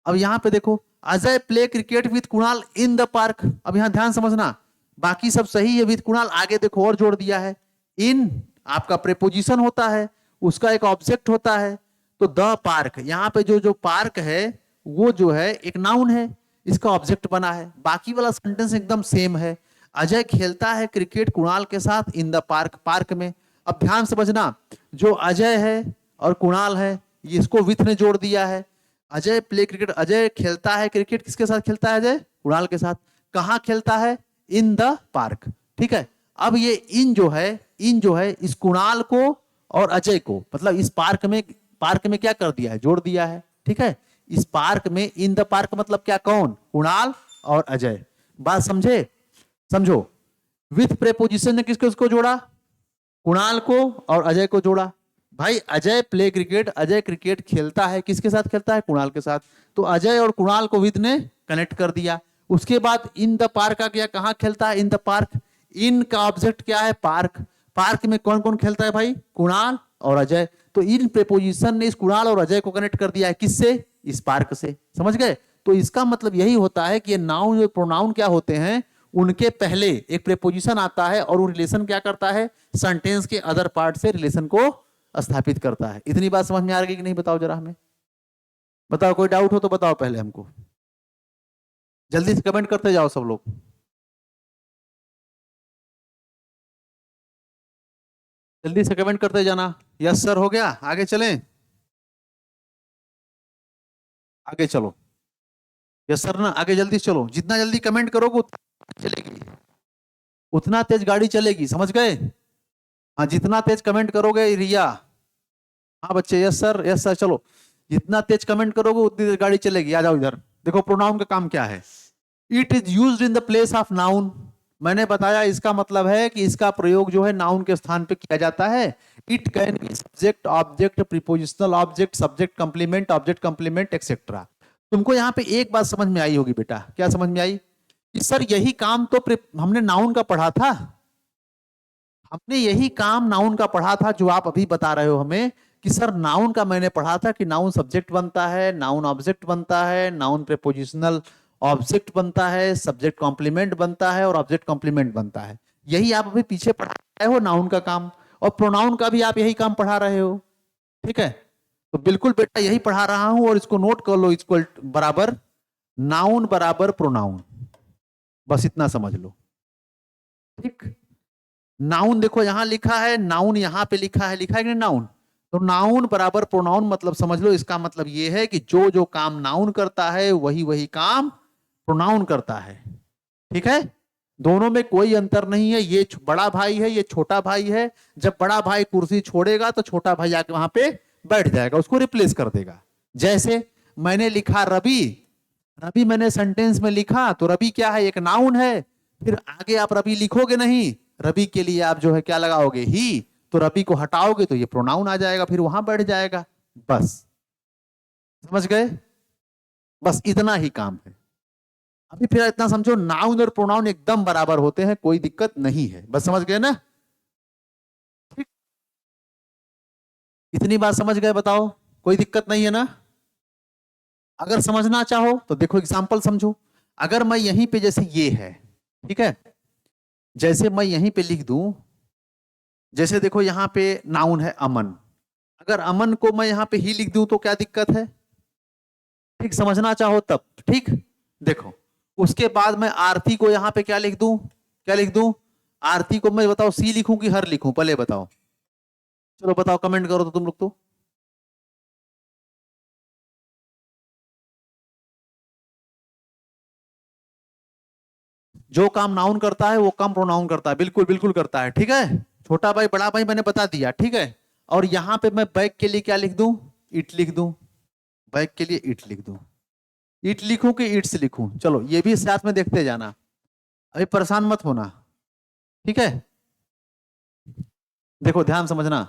[SPEAKER 1] अब यहां पे देखो, Ajay play cricket with Kunal in the park. अब यहां ध्यान समझना, बाकी सब सही है, विद कुणाल आगे देखो और जोड़ दिया है। इन आपका प्रेपोजिशन होता है, उसका एक ऑब्जेक्ट होता है। तो द पार्क, यहां पे जो जो पार्क है वो जो है एक नाउन है, इसका ऑब्जेक्ट बना है। बाकी वाला सेंटेंस एकदम सेम है। अजय खेलता है क्रिकेट कुणाल के साथ इन द पार्क, पार्क में। अब ध्यान समझना, जो अजय है और कुणाल है, ये इसको विथ ने जोड़ दिया है। अजय प्ले क्रिकेट, अजय खेलता है क्रिकेट किसके साथ खेलता है? अजय कुणाल के साथ। कहां खेलता है? इन द पार्क, ठीक है। अब ये इन जो है, इन जो है इस कुणाल को और अजय को, मतलब इस पार्क में क्या कर दिया है? जोड़ दिया है, ठीक है। इस पार्क में इन द पार्क मतलब क्या? कौन? कुणाल और अजय। बात समझे? समझो, विथ प्रेपोजिशन ने किसको किसको जोड़ा? कुणाल को और अजय को जोड़ा। भाई Ajay play cricket, Ajay cricket खेलता है, किसके साथ खेलता है? कुणाल के साथ। तो अजय और कुणाल को विद ने कनेक्ट कर दिया। उसके बाद इन द पार्क आ गया, कहां खेलता है? In the park. इन का ऑब्जेक्ट क्या है? पार्क। पार्क में कौन कौन खेलता है भाई? कुणाल और अजय। तो इन प्रेपोजिशन ने इस कुणाल और अजय को कनेक्ट कर दिया है, किससे? इस पार्क से। समझ गए? तो इसका मतलब यही होता है कि ये नाउन और प्रोनाउन क्या होते हैं, उनके पहले एक प्रेपोजिशन आता है और वो रिलेशन क्या करता है? सेंटेंस के अदर पार्ट से रिलेशन को स्थापित करता है। इतनी बात समझ में आ रही कि नहीं? बताओ जरा हमें, बताओ, कोई डाउट हो तो बताओ पहले हमको, जल्दी से कमेंट करते जाओ सब लोग। जल्दी से कमेंट करते जाना। यस सर, हो गया, आगे चलें। आगे चलो। यस सर ना, आगे जल्दी चलो, जितना जल्दी कमेंट करोगे उतना चलेगी, उतना तेज गाड़ी चलेगी, समझ गए? हाँ, जितना तेज कमेंट करोगे रिया, हाँ बच्चे, यस सर, यस सर, चलो, जितना तेज कमेंट करोगे उतनी तेज गाड़ी चलेगी। आ जाओ इधर, देखो प्रोनाउन का काम क्या है। It is used in the place of noun, मैंने बताया इसका मतलब है कि इसका प्रयोग जो है नाउन के स्थान पे किया जाता है। It can be subject, object, prepositional object, subject complement, object complement, etcetera. तुमको यहाँ पे एक बात समझ में आई होगी बेटा, क्या समझ में आई? कि सर यही काम तो हमने नाउन का पढ़ा था, हमने यही काम नाउन का पढ़ा था जो आप अभी बता रहे हो हमें कि सर नाउन का मैंने पढ़ा था कि नाउन सब्जेक्ट बनता है, नाउन ऑब्जेक्ट बनता है, नाउन प्रीपोजिशनल ऑब्जेक्ट बनता है, सब्जेक्ट कॉम्प्लीमेंट बनता है और ऑब्जेक्ट कॉम्प्लीमेंट बनता है। यही आप अभी पीछे पढ़ा रहे हो नाउन का काम, और प्रोनाउन का भी आप यही काम पढ़ा रहे हो। ठीक है, तो बिल्कुल बेटा यही पढ़ा रहा हूं, और इसको नोट कर लो, इक्वल बराबर नाउन बराबर प्रोनाउन, बस इतना समझ लो। ठीक, नाउन देखो यहां लिखा है, नाउन यहां पे लिखा है, लिखा है कि नाउन, तो नाउन बराबर प्रोनाउन मतलब समझ लो, इसका मतलब ये है कि जो जो काम नाउन करता है वही वही काम प्रोनाउन करता है। ठीक है, दोनों में कोई अंतर नहीं है, ये बड़ा भाई है, ये छोटा भाई है। जब बड़ा भाई कुर्सी छोड़ेगा तो छोटा भाई आके वहां पे बैठ जाएगा, उसको रिप्लेस कर देगा। जैसे मैंने लिखा रवि, रवि मैंने सेंटेंस में लिखा, तो रवि क्या है, एक नाउन है। फिर आगे आप रवि लिखोगे नहीं, रवि के लिए आप जो है क्या लगाओगे, ही, तो रवि को हटाओगे तो ये प्रोनाउन आ जाएगा, फिर वहां बैठ जाएगा। बस समझ गए, बस इतना ही काम है। अभी फिर इतना समझो, नाउन और प्रोनाउन एकदम बराबर होते हैं, कोई दिक्कत नहीं है, बस समझ गए ना? ठीक, इतनी बात समझ गए, बताओ कोई दिक्कत नहीं है ना? अगर समझना चाहो तो देखो एग्जांपल समझो। अगर मैं यहीं पे जैसे ये है, ठीक है, जैसे मैं यहीं पे लिख दूं, जैसे देखो यहां पे नाउन है अमन, अगर अमन को मैं यहां पे ही लिख दूं तो क्या दिक्कत है? ठीक, समझना चाहो तब। ठीक, देखो उसके बाद मैं आरती को यहां पे क्या लिख दूं, क्या लिख दूं? आरती को मैं बताओ सी लिखूं कि हर लिखूं, पहले बताओ, चलो बताओ, कमेंट करो तो तुम लोग तो। जो काम नाउन करता है वो काम प्रोनाउन करता है, बिल्कुल बिल्कुल करता है। ठीक है, छोटा भाई बड़ा भाई मैंने बता दिया। ठीक है, और यहां पे मैं बैग के लिए क्या लिख दूं, इट लिख दूं, बैग के लिए इट लिख दूं, इट लिखूं कि इट्स लिखूं, चलो ये भी साथ में देखते जाना, अभी परेशान मत होना। ठीक है, देखो ध्यान समझना।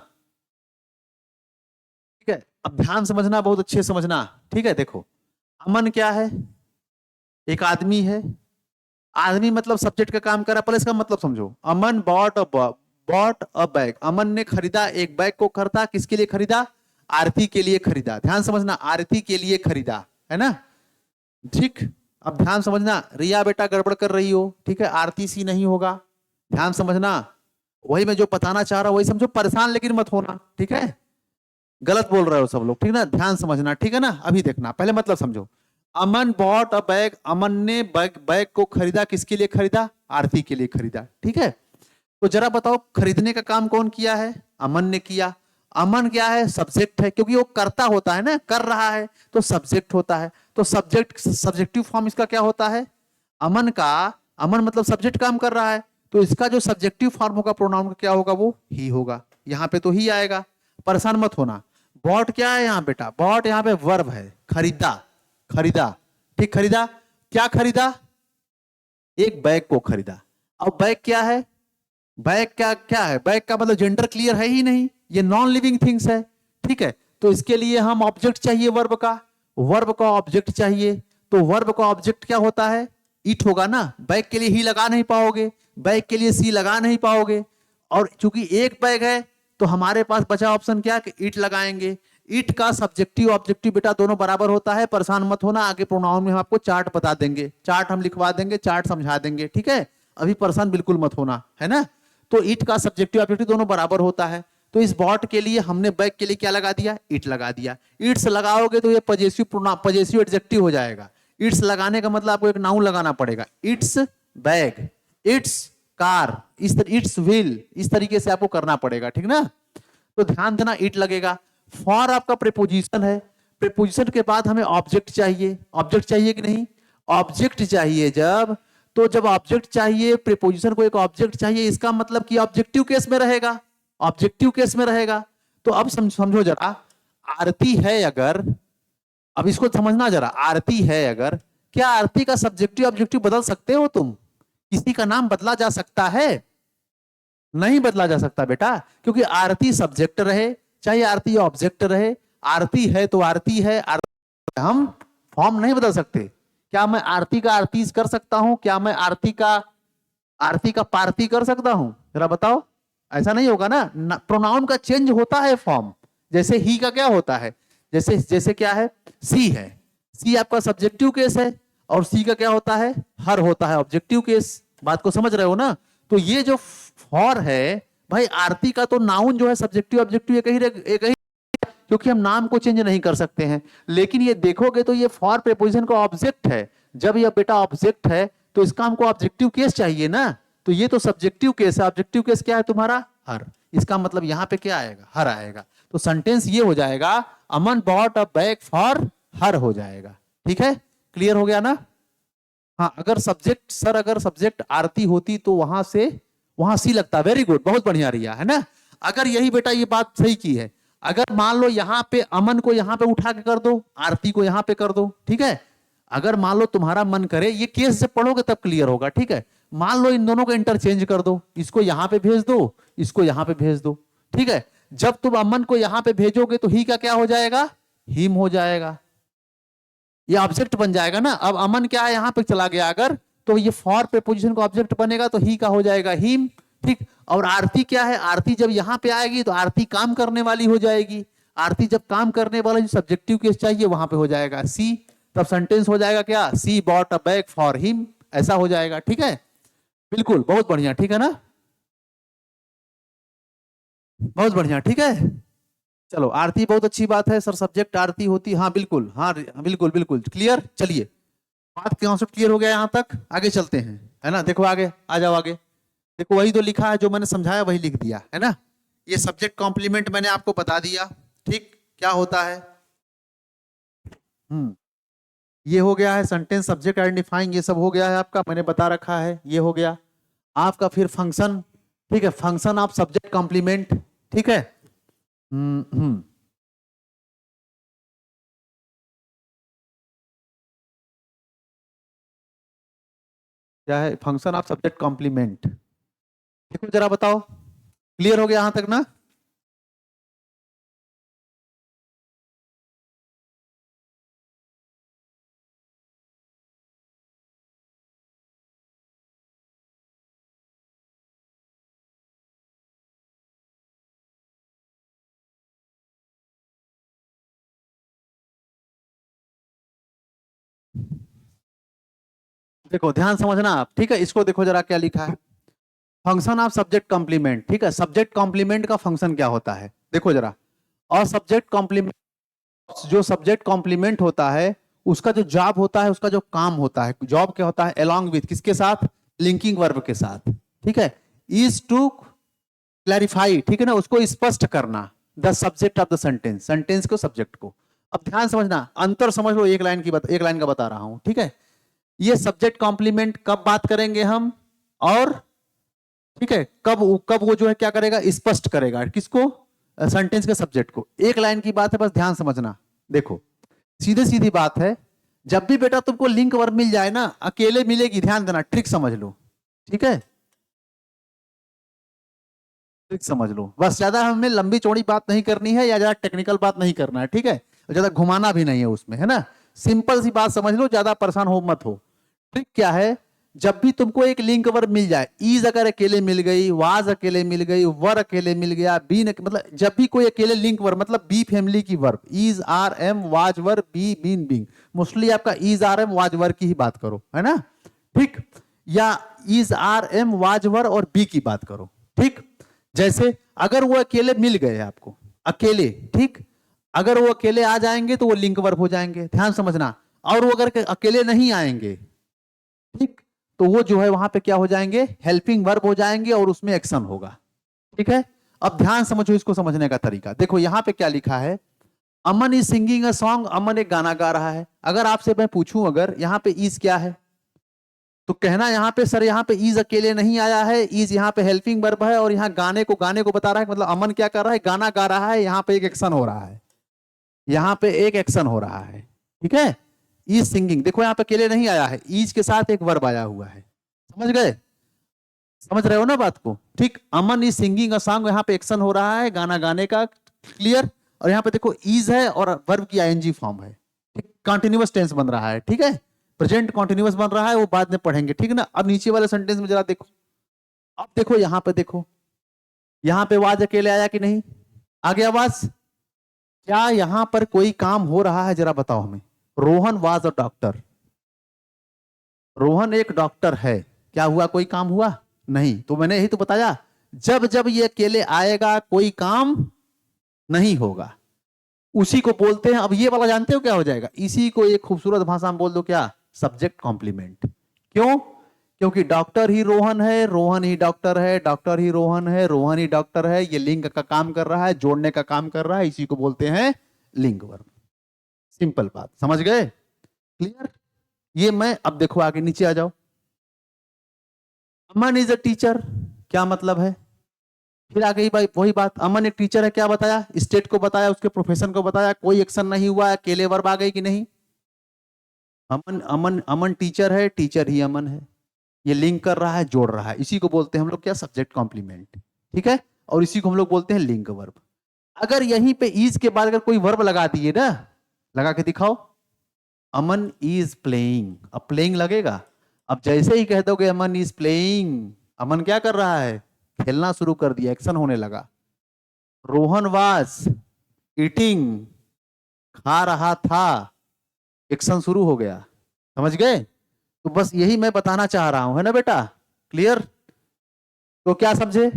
[SPEAKER 1] ठीक है, अब ध्यान समझना, बहुत अच्छे से समझना। ठीक है, देखो अमन क्या है, एक आदमी है, आदमी मतलब सब्जेक्ट का काम कर रहा है, पहले इसका मतलब समझो। अमन बॉट अ बैग, अमन ने खरीदा एक बैग को, खरीदा किसके लिए खरीदा, आरती के लिए खरीदा, ध्यान समझना, आरती के लिए खरीदा, है ना? ठीक, अब ध्यान समझना, रिया बेटा गड़बड़ कर रही हो, ठीक है, आरती सी नहीं होगा, ध्यान समझना, वही मैं जो बताना चाह रहा हूं वही समझो, परेशान लेकिन मत होना। ठीक है, गलत बोल रहे हो सब लोग, ठीक ना, ध्यान समझना, ठीक है ना? अभी देखना, पहले मतलब समझो। अमन बॉट अ बैग, अमन ने बैग बैग को खरीदा, किसके लिए खरीदा, आरती के लिए खरीदा। ठीक है, तो जरा बताओ खरीदने का काम कौन किया है, अमन ने किया। अमन क्या है, सब्जेक्ट है, क्योंकि वो करता होता है ना, कर रहा है तो सब्जेक्ट होता है, तो सब्जेक्ट सब्जेक्टिव फॉर्म इसका क्या होता है, अमन का, अमन मतलब सब्जेक्ट काम कर रहा है, तो इसका जो सब्जेक्टिव फॉर्म होगा प्रोनाउन का क्या होगा, वो ही होगा, यहां पे तो ही आएगा, परेशान मत होना। बॉट क्या है यहाँ बेटा, बॉट यहाँ पे वर्ब है, खरीदा, खरीदा, ठीक, खरीदा, क्या खरीदा, एक बैग को खरीदा। अब बैग क्या है, बैग क्या क्या है, बैग का मतलब जेंडर क्लियर है ही नहीं, ये नॉन लिविंग थिंग्स है। ठीक है, तो इसके लिए हम ऑब्जेक्ट चाहिए वर्ब का, वर्ब का ऑब्जेक्ट चाहिए, तो वर्ब का ऑब्जेक्ट क्या होता है, इट होगा ना, बैग के लिए ही लगा नहीं पाओगे, बैग के लिए सी लगा नहीं पाओगे, और चूंकि एक बैग है तो हमारे पास बचा ऑप्शन क्या कि इट लगाएंगे। इट का सब्जेक्टिव ऑब्जेक्टिव बेटा दोनों बराबर होता है, परेशान मत होना, आगे प्रोनाउन में हम आपको चार्ट बता देंगे, चार्ट हम लिखवा देंगे, चार्ट समझा देंगे। ठीक है, अभी परेशान बिल्कुल मत होना, है ना? तो इट का सब्जेक्टिव ऑब्जेक्टिव दोनों बराबर होता है, तो इस बॉट के लिए हमने बैग के लिए क्या लगा दिया, इट लगा दिया। इट्स लगाओगे तो ये पजेसिव एडजेक्टिव हो जाएगा, इट्स लगाने का मतलब आपको एक नाउन लगाना पड़ेगा, it's bag, it's car, it's wheel, इस तरीके से आपको करना पड़ेगा, ठीक ना? तो ध्यान देना, इट लगेगा। फॉर आपका प्रीपोजिशन है, प्रीपोजिशन के बाद हमें ऑब्जेक्ट चाहिए, ऑब्जेक्ट चाहिए कि नहीं? ऑब्जेक्ट चाहिए जब, तो जब ऑब्जेक्ट चाहिए, प्रीपोजिशन को एक ऑब्जेक्ट चाहिए, इसका मतलब कि ऑब्जेक्टिव केस में रहेगा, ऑब्जेक्टिव केस में रहेगा। तो अब समझो जरा, आरती है अगर, अब इसको समझना जरा, आरती है अगर, क्या आरती का सब्जेक्टिव ऑब्जेक्टिव बदल सकते हो तुम? किसी का नाम बदला जा सकता है? नहीं बदला जा सकता बेटा, क्योंकि आरती सब्जेक्ट रहे चाहे आरती ऑब्जेक्ट रहे, आरती है तो आरती है, आरती हम फॉर्म नहीं बदल सकते। क्या मैं आरती का आरतीस कर सकता हूं? क्या मैं आरती का पारती कर सकता हूं? जरा बताओ, ऐसा नहीं होगा ना। प्रोनाउन का चेंज होता है फॉर्म, जैसे ही का क्या होता है, जैसे जैसे क्या है, सी है, सी आपका सब्जेक्टिव केस है, और सी का क्या होता है, हर होता है ऑब्जेक्टिव केस। बात को समझ रहे हो ना? तो ये जो फॉर है भाई, आरती का तो नाउन जो है सब्जेक्टिव ऑब्जेक्टिव एक ही, क्योंकि हम नाम को चेंज नहीं कर सकते हैं। लेकिन ये देखोगे तो ये फॉर प्रीपोजिशन का ऑब्जेक्ट है। जब ये बेटा ऑब्जेक्ट है तो इसका हमको ऑब्जेक्टिव केस चाहिए ना, तो ये तो सब्जेक्टिव केस है। ऑब्जेक्टिव केस क्या है तुम्हारा? हर। इसका मतलब यहां पे क्या आएगा? हर आएगा। तो सेंटेंस ये हो जाएगा, Aman bought a bag for her हो जाएगा। ठीक है, क्लियर हो गया ना? हाँ, अगर सब्जेक्ट सर, अगर सब्जेक्ट आरती होती तो वहां सी लगता। वेरी गुड, बहुत बढ़िया रिया, है ना? अगर यही बेटा ये बात सही की है, अगर मान लो यहां पे अमन को यहां पे उठा के कर दो, आरती को यहां पे कर दो, ठीक है? अगर मान लो तुम्हारा मन करे, ये केस जब पढ़ोगे तब क्लियर होगा, ठीक है? मान लो इन दोनों को इंटरचेंज कर दो, इसको यहां पे भेज दो, इसको यहां पे भेज दो, ठीक है? जब तुम अमन को यहां पे भेजोगे तो ही का क्या हो जाएगा? हिम हो जाएगा। ये ऑब्जेक्ट बन जाएगा ना। अब अमन क्या है, यहां पे चला गया अगर, तो ये फॉर प्रीपोजिशन का ऑब्जेक्ट बनेगा, तो ही का हो जाएगा हिम, ठीक? और आरती क्या है, आरती जब यहां पे आएगी तो आरती काम करने वाली हो जाएगी। आरती जब काम करने वाला जो सब्जेक्टिव केस चाहिए वहां पे हो जाएगा सी। तब सेंटेंस हो जाएगा क्या? She bought a bag for him, ऐसा हो जाएगा। ठीक है, बिल्कुल, बहुत बढ़िया, ठीक है ना? बहुत बढ़िया, ठीक है। चलो, आरती बहुत अच्छी बात है सर, सब्जेक्ट आरती होती, हाँ बिल्कुल, हाँ बिल्कुल बिल्कुल क्लियर। चलिए, बात कॉन्सेप्ट क्लियर हो गया यहां तक, आगे चलते हैं, है ना? देखो आगे आ जाओ, आगे देखो, वही तो लिखा है जो मैंने समझाया वही लिख दिया है ना। ये सब्जेक्ट कॉम्प्लीमेंट मैंने आपको बता दिया, ठीक? क्या होता है? ये हो गया है सेंटेंस, सब्जेक्ट आइडेंटिफाइंग, ये सब हो गया है आपका, मैंने बता रखा है, ये हो गया आपका। फिर फंक्शन, ठीक है, फंक्शन ऑफ सब्जेक्ट कॉम्प्लीमेंट, ठीक है। हम्म। क्या है फंक्शन ऑफ सब्जेक्ट कॉम्प्लीमेंट? देखो जरा बताओ, क्लियर हो गया यहां तक ना? देखो ध्यान समझना आप, ठीक है? इसको देखो जरा क्या लिखा है, फंक्शन ऑफ सब्जेक्ट कॉम्प्लीमेंट, ठीक है? सब्जेक्ट कॉम्प्लीमेंट का फंक्शन क्या होता है, देखो जरा। और सब्जेक्ट कॉम्प्लीमेंट, जो सब्जेक्ट कॉम्प्लीमेंट होता है उसका जो जॉब होता है, उसका जो काम होता है, जॉब क्या होता है? अलोंग विथ, किसके साथ? लिंकिंग वर्ब के साथ, ठीक है? इज टू क्लैरिफाई, ठीक है ना, उसको स्पष्ट करना the subject of the sentence, sentence को, सब्जेक्ट को। अब ध्यान समझना, अंतर समझ लो, एक लाइन की एक लाइन का बता रहा हूं, ठीक है? ये सब्जेक्ट कॉम्प्लीमेंट कब बात करेंगे हम, और ठीक है, कब कब वो जो है क्या करेगा? स्पष्ट करेगा, किसको? सेंटेंस के सब्जेक्ट को। एक लाइन की बात है, बस ध्यान समझना। देखो, सीधी सीधी बात है, जब भी बेटा तुमको लिंक वर्ब मिल जाए ना, अकेले मिलेगी, ध्यान देना, ट्रिक समझ लो, ठीक है? ट्रिक समझ लो बस, ज्यादा हमें लंबी चौड़ी बात नहीं करनी है, या ज्यादा टेक्निकल बात नहीं करना है, ठीक है? ज्यादा घुमाना भी नहीं है उसमें, है ना? सिंपल सी बात समझ लो, ज्यादा परेशान हो मत हो। ट्रिक क्या है, जब भी तुमको एक लिंक वर्ब मिल जाए, इज अगर अकेले मिल गई, वाज अकेले मिल गई, वर अकेले मिल गया, बीन, मतलब जब भी कोई अकेले लिंक वर्ब, मतलब बी फैमिली की verb, is, are, am, was, were, be, been, being, mostly आपका is, are, am, was, were की ही बात करो, है ना? ठीक, या is, are, am, was, were और बी की बात करो, ठीक? जैसे अगर वो अकेले मिल गए आपको, अकेले, ठीक, अगर वो अकेले आ जाएंगे तो वो लिंक वर्ब हो जाएंगे, ध्यान समझना। और वो अगर अकेले नहीं आएंगे, ठीक, तो वो जो है वहां पे क्या हो जाएंगे? हेल्पिंग वर्ब हो जाएंगे, और उसमें एक्शन होगा, ठीक है? अब ध्यान समझो इसको समझने का तरीका। देखो यहां पे क्या लिखा है, अमन इज सिंगिंग अ सॉन्ग, अमन एक गाना गा रहा है। अगर आपसे मैं पूछूं अगर यहाँ पे इज क्या है, तो कहना यहाँ पे सर यहाँ पे इज अकेले नहीं आया है, इज यहाँ पे हेल्पिंग वर्ब है और यहाँ गाने को बता रहा है, मतलब अमन क्या कर रहा है, गाना गा रहा है, यहाँ पे एक एक्शन हो रहा है, यहाँ पे एक एक्शन हो रहा है, ठीक है। इज सिंगिंग, देखो यहाँ पे अकेले नहीं आया है, इज के साथ एक वर्ब आया हुआ है, समझ गए, समझ रहे हो ना बात को, ठीक। अमन इज सिंगिंग अ सॉन्ग, यहाँ पे एक्शन हो रहा है गाना गाने का, क्लियर। और यहाँ पे देखो इज है और वर्ब की आईएनजी फॉर्म है, ठीक, कंटिन्यूअस टेंस बन रहा है, ठीक है, प्रेजेंट कंटिन्यूअस बन रहा है, वो बाद में पढ़ेंगे, ठीक है ना। अब नीचे वाले सेंटेंस में जरा देखो, अब देखो यहाँ पे देखो, यहाँ पे आवाज अकेले आया कि नहीं, आगे आवाज, क्या यहाँ पर कोई काम हो रहा है, जरा बताओ हमें। Rohan was a doctor, Rohan एक डॉक्टर है, क्या हुआ, कोई काम हुआ नहीं, तो मैंने यही तो बताया, जब जब ये अकेले आएगा कोई काम नहीं होगा, उसी को बोलते हैं। अब ये वाला जानते हो क्या हो जाएगा, इसी को एक खूबसूरत भाषा में बोल दो, क्या, सब्जेक्ट कॉम्प्लीमेंट। क्यों, क्योंकि डॉक्टर ही रोहन है, रोहन ही डॉक्टर है, डॉक्टर ही रोहन है, रोहन ही डॉक्टर है, ये लिंक का काम कर रहा है, जोड़ने का काम कर रहा है, इसी को बोलते हैं लिंक वर्ब। सिंपल बात, समझ गए, क्लियर। ये मैं, अब देखो आगे नीचे आ जाओ, अमन इज अ टीचर, क्या मतलब है, फिर आ गई भाई वही बात, अमन एक टीचर है, क्या बताया, स्टेट को बताया, उसके प्रोफेशन को बताया, कोई एक्शन नहीं हुआ, अकेले वर्ब आ गई कि नहीं। अमन अमन अमन टीचर है, टीचर ही अमन है, ये लिंक कर रहा है, जोड़ रहा है, इसी को बोलते हैं हम लोग क्या, सब्जेक्ट कॉम्प्लीमेंट, ठीक है। और इसी को हम लोग बोलते हैं लिंक वर्ब। अगर यहीं पे इज के बाद अगर कोई वर्ब लगा दिए ना, लगा के दिखाओ, अमन इज प्लेइंग, अब प्लेइंग लगेगा, अब जैसे ही कह दोगे अमन इज प्लेइंग, अमन क्या कर रहा है, खेलना शुरू कर दिया, एक्शन होने लगा। रोहन वाज ईटिंग, खा रहा था, एक्शन शुरू हो गया, समझ गए। तो बस यही मैं बताना चाह रहा हूं, है ना बेटा, क्लियर। तो क्या समझे,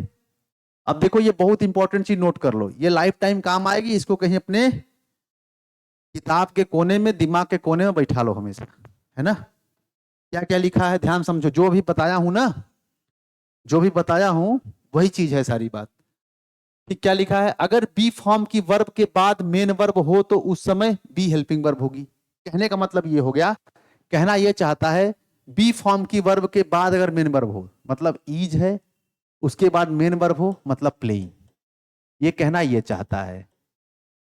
[SPEAKER 1] अब देखो ये बहुत इंपॉर्टेंट चीज नोट कर लो, ये लाइफ टाइम काम आएगी, इसको कहीं अपने किताब के कोने में, दिमाग के कोने में बैठा लो हमेशा, है ना। क्या क्या लिखा है ध्यान समझो, जो भी बताया हूं ना, जो भी बताया हूं वही चीज है सारी बात, ठीक। क्या लिखा है, अगर बी फॉर्म की वर्ब के बाद मेन वर्ब हो तो उस समय बी हेल्पिंग वर्ब होगी। कहने का मतलब ये हो गया, कहना ये चाहता है, बी फॉर्म की वर्ब के बाद अगर मेन वर्ब हो, मतलब ईज है, उसके बाद मेन वर्ब हो, मतलब प्लेइंग, ये कहना ये चाहता है,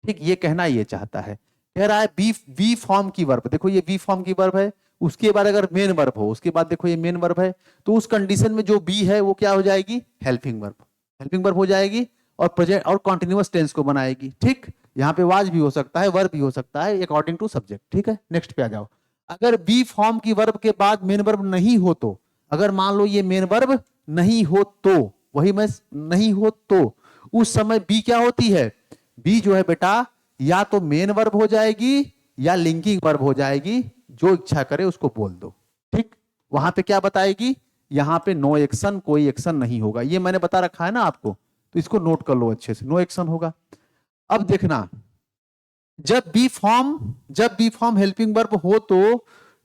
[SPEAKER 1] ठीक, ये कहना ये चाहता है। कह रहा है बी फॉर्म की वर्ब, देखो ये बी फॉर्म की वर्ब है, उसके बाद अगर मेन वर्ब हो, उसके बाद देखो ये मेन वर्ब है, तो उस कंडीशन में जो बी है वो क्या हो जाएगी, हेल्पिंग वर्ब, हेल्पिंग वर्ब हो जाएगी, और प्रेजेंट और कॉन्टिन्यूअस टेंस को बनाएगी, ठीक। यहाँ पे वाज भी हो सकता है, वर्ब भी हो सकता है, अकॉर्डिंग टू सब्जेक्ट, ठीक है। नेक्स्ट पे आ जाओ, अगर बी फॉर्म की वर्ब के बाद मेन वर्ब नहीं हो तो, अगर मान लो ये मेन वर्ब नहीं हो तो, वही मैं, नहीं हो तो उस समय बी क्या होती है, बी जो है बेटा या तो मेन वर्ब हो जाएगी या लिंकिंग वर्ब हो जाएगी, जो इच्छा करे उसको बोल दो, ठीक। वहां पे क्या बताएगी, यहां पे नो एक्शन, कोई एक्शन नहीं होगा, ये मैंने बता रखा है ना आपको, तो इसको नोट कर लो अच्छे से, नो एक्शन होगा। अब देखना, जब बी फॉर्म हेल्पिंग वर्ब हो तो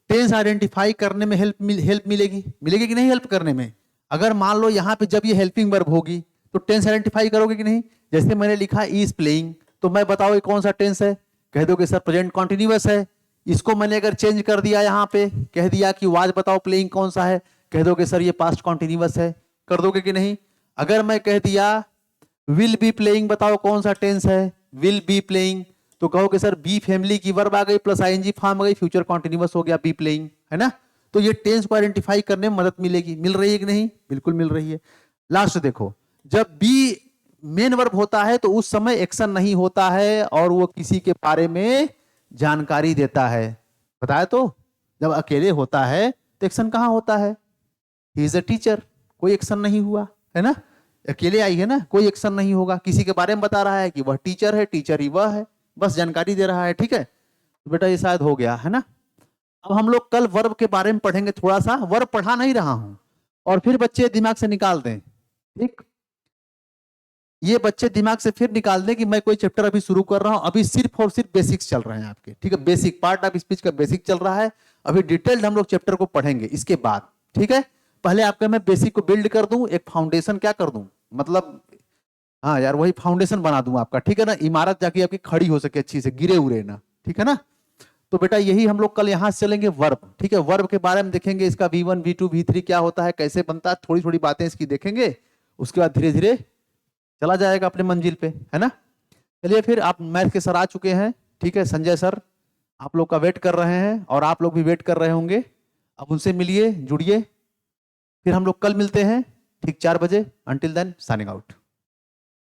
[SPEAKER 1] टेंस आइडेंटिफाई करने में हेल्प मिलेगी, मिलेगी कि नहीं हेल्प करने में। अगर मान लो यहां पे जब ये हेल्पिंग वर्ब होगी तो टेंस आइडेंटिफाई करोगे कि नहीं, जैसे मैंने लिखा इज प्लेइंग, तो मैं बताओ ये कौन सा टेंस है, कह दोगे सर प्रेजेंट कॉन्टिन्यूअस है। इसको मैंने अगर चेंज कर दिया, यहाँ पे कह दिया कि वाज बताओ प्लेइंग कौन सा है, कह दोगे सर ये पास्ट कॉन्टिन्यूअस है, कर दोगे कि नहीं। अगर मैं कह दिया विल बी प्लेइंग, बताओ कौन सा टेंस है, विल बी प्लेइंग, तो कहोगे सर बी फैमिली की वर्ब आ गई प्लस आईएनजी फॉर्म आ गई, फ्यूचर कॉन्टिन्यूअस हो गया बी प्लेइंग, है ना। तो ये टेंस को आइडेंटिफाई करने में मदद मिलेगी, मिल रही है कि नहीं, बिल्कुल मिल रही है। लास्ट देखो, जब बी मेन वर्ब होता है तो उस समय एक्शन नहीं होता है और वो किसी के बारे में जानकारी देता है, बताया तो। जब अकेले होता है तो एक्शन कहां होता है, ही इज अ टीचर, कोई एक्शन नहीं हुआ, है ना, अकेले आई है ना, कोई एक्शन नहीं होगा, किसी के बारे में बता रहा है कि वह टीचर है, टीचर ही वह है, बस जानकारी दे रहा है, ठीक है। तो बेटा ये शायद हो गया, है ना। अब हम लोग कल वर्ब के बारे में पढ़ेंगे थोड़ा सा, वर्ब पढ़ा नहीं रहा हूं, और फिर बच्चे दिमाग से निकाल दें, ठीक। ये बच्चे दिमाग से फिर निकाल दें कि मैं कोई चैप्टर अभी शुरू कर रहा हूं, अभी सिर्फ और सिर्फ बेसिक्स चल रहे हैं आपके, ठीक है, बेसिक पार्ट ऑफ स्पीच का बेसिक चल रहा है, अभी डिटेल्ड हम लोग चैप्टर को पढ़ेंगे इसके बाद, ठीक है। पहले आपका मैं बेसिक को बिल्ड कर दूं, एक फाउंडेशन क्या कर दूं, मतलब हाँ यार, वही फाउंडेशन बना दूं आपका, ठीक है ना, इमारत जाके आपकी खड़ी हो सके अच्छी से, गिरे उरे ना, ठीक है ना। तो बेटा यही हम लोग कल यहाँ से चलेंगे वर्ब, ठीक है। वर्ब के बारे में देखेंगे, इसका V1 V2 V3 क्या होता है, कैसे बनता है, थोड़ी थोड़ी बातें इसकी देखेंगे। उसके बाद धीरे धीरे चला जाएगा अपने मंजिल पे, है ना। चलिए फिर, आप मैथ के सर आ चुके हैं, ठीक है, संजय सर आप लोग का वेट कर रहे हैं, और आप लोग भी वेट कर रहे होंगे। अब उनसे मिलिए, जुड़िए, फिर हम लोग कल मिलते हैं ठीक 4 बजे। Until then signing out.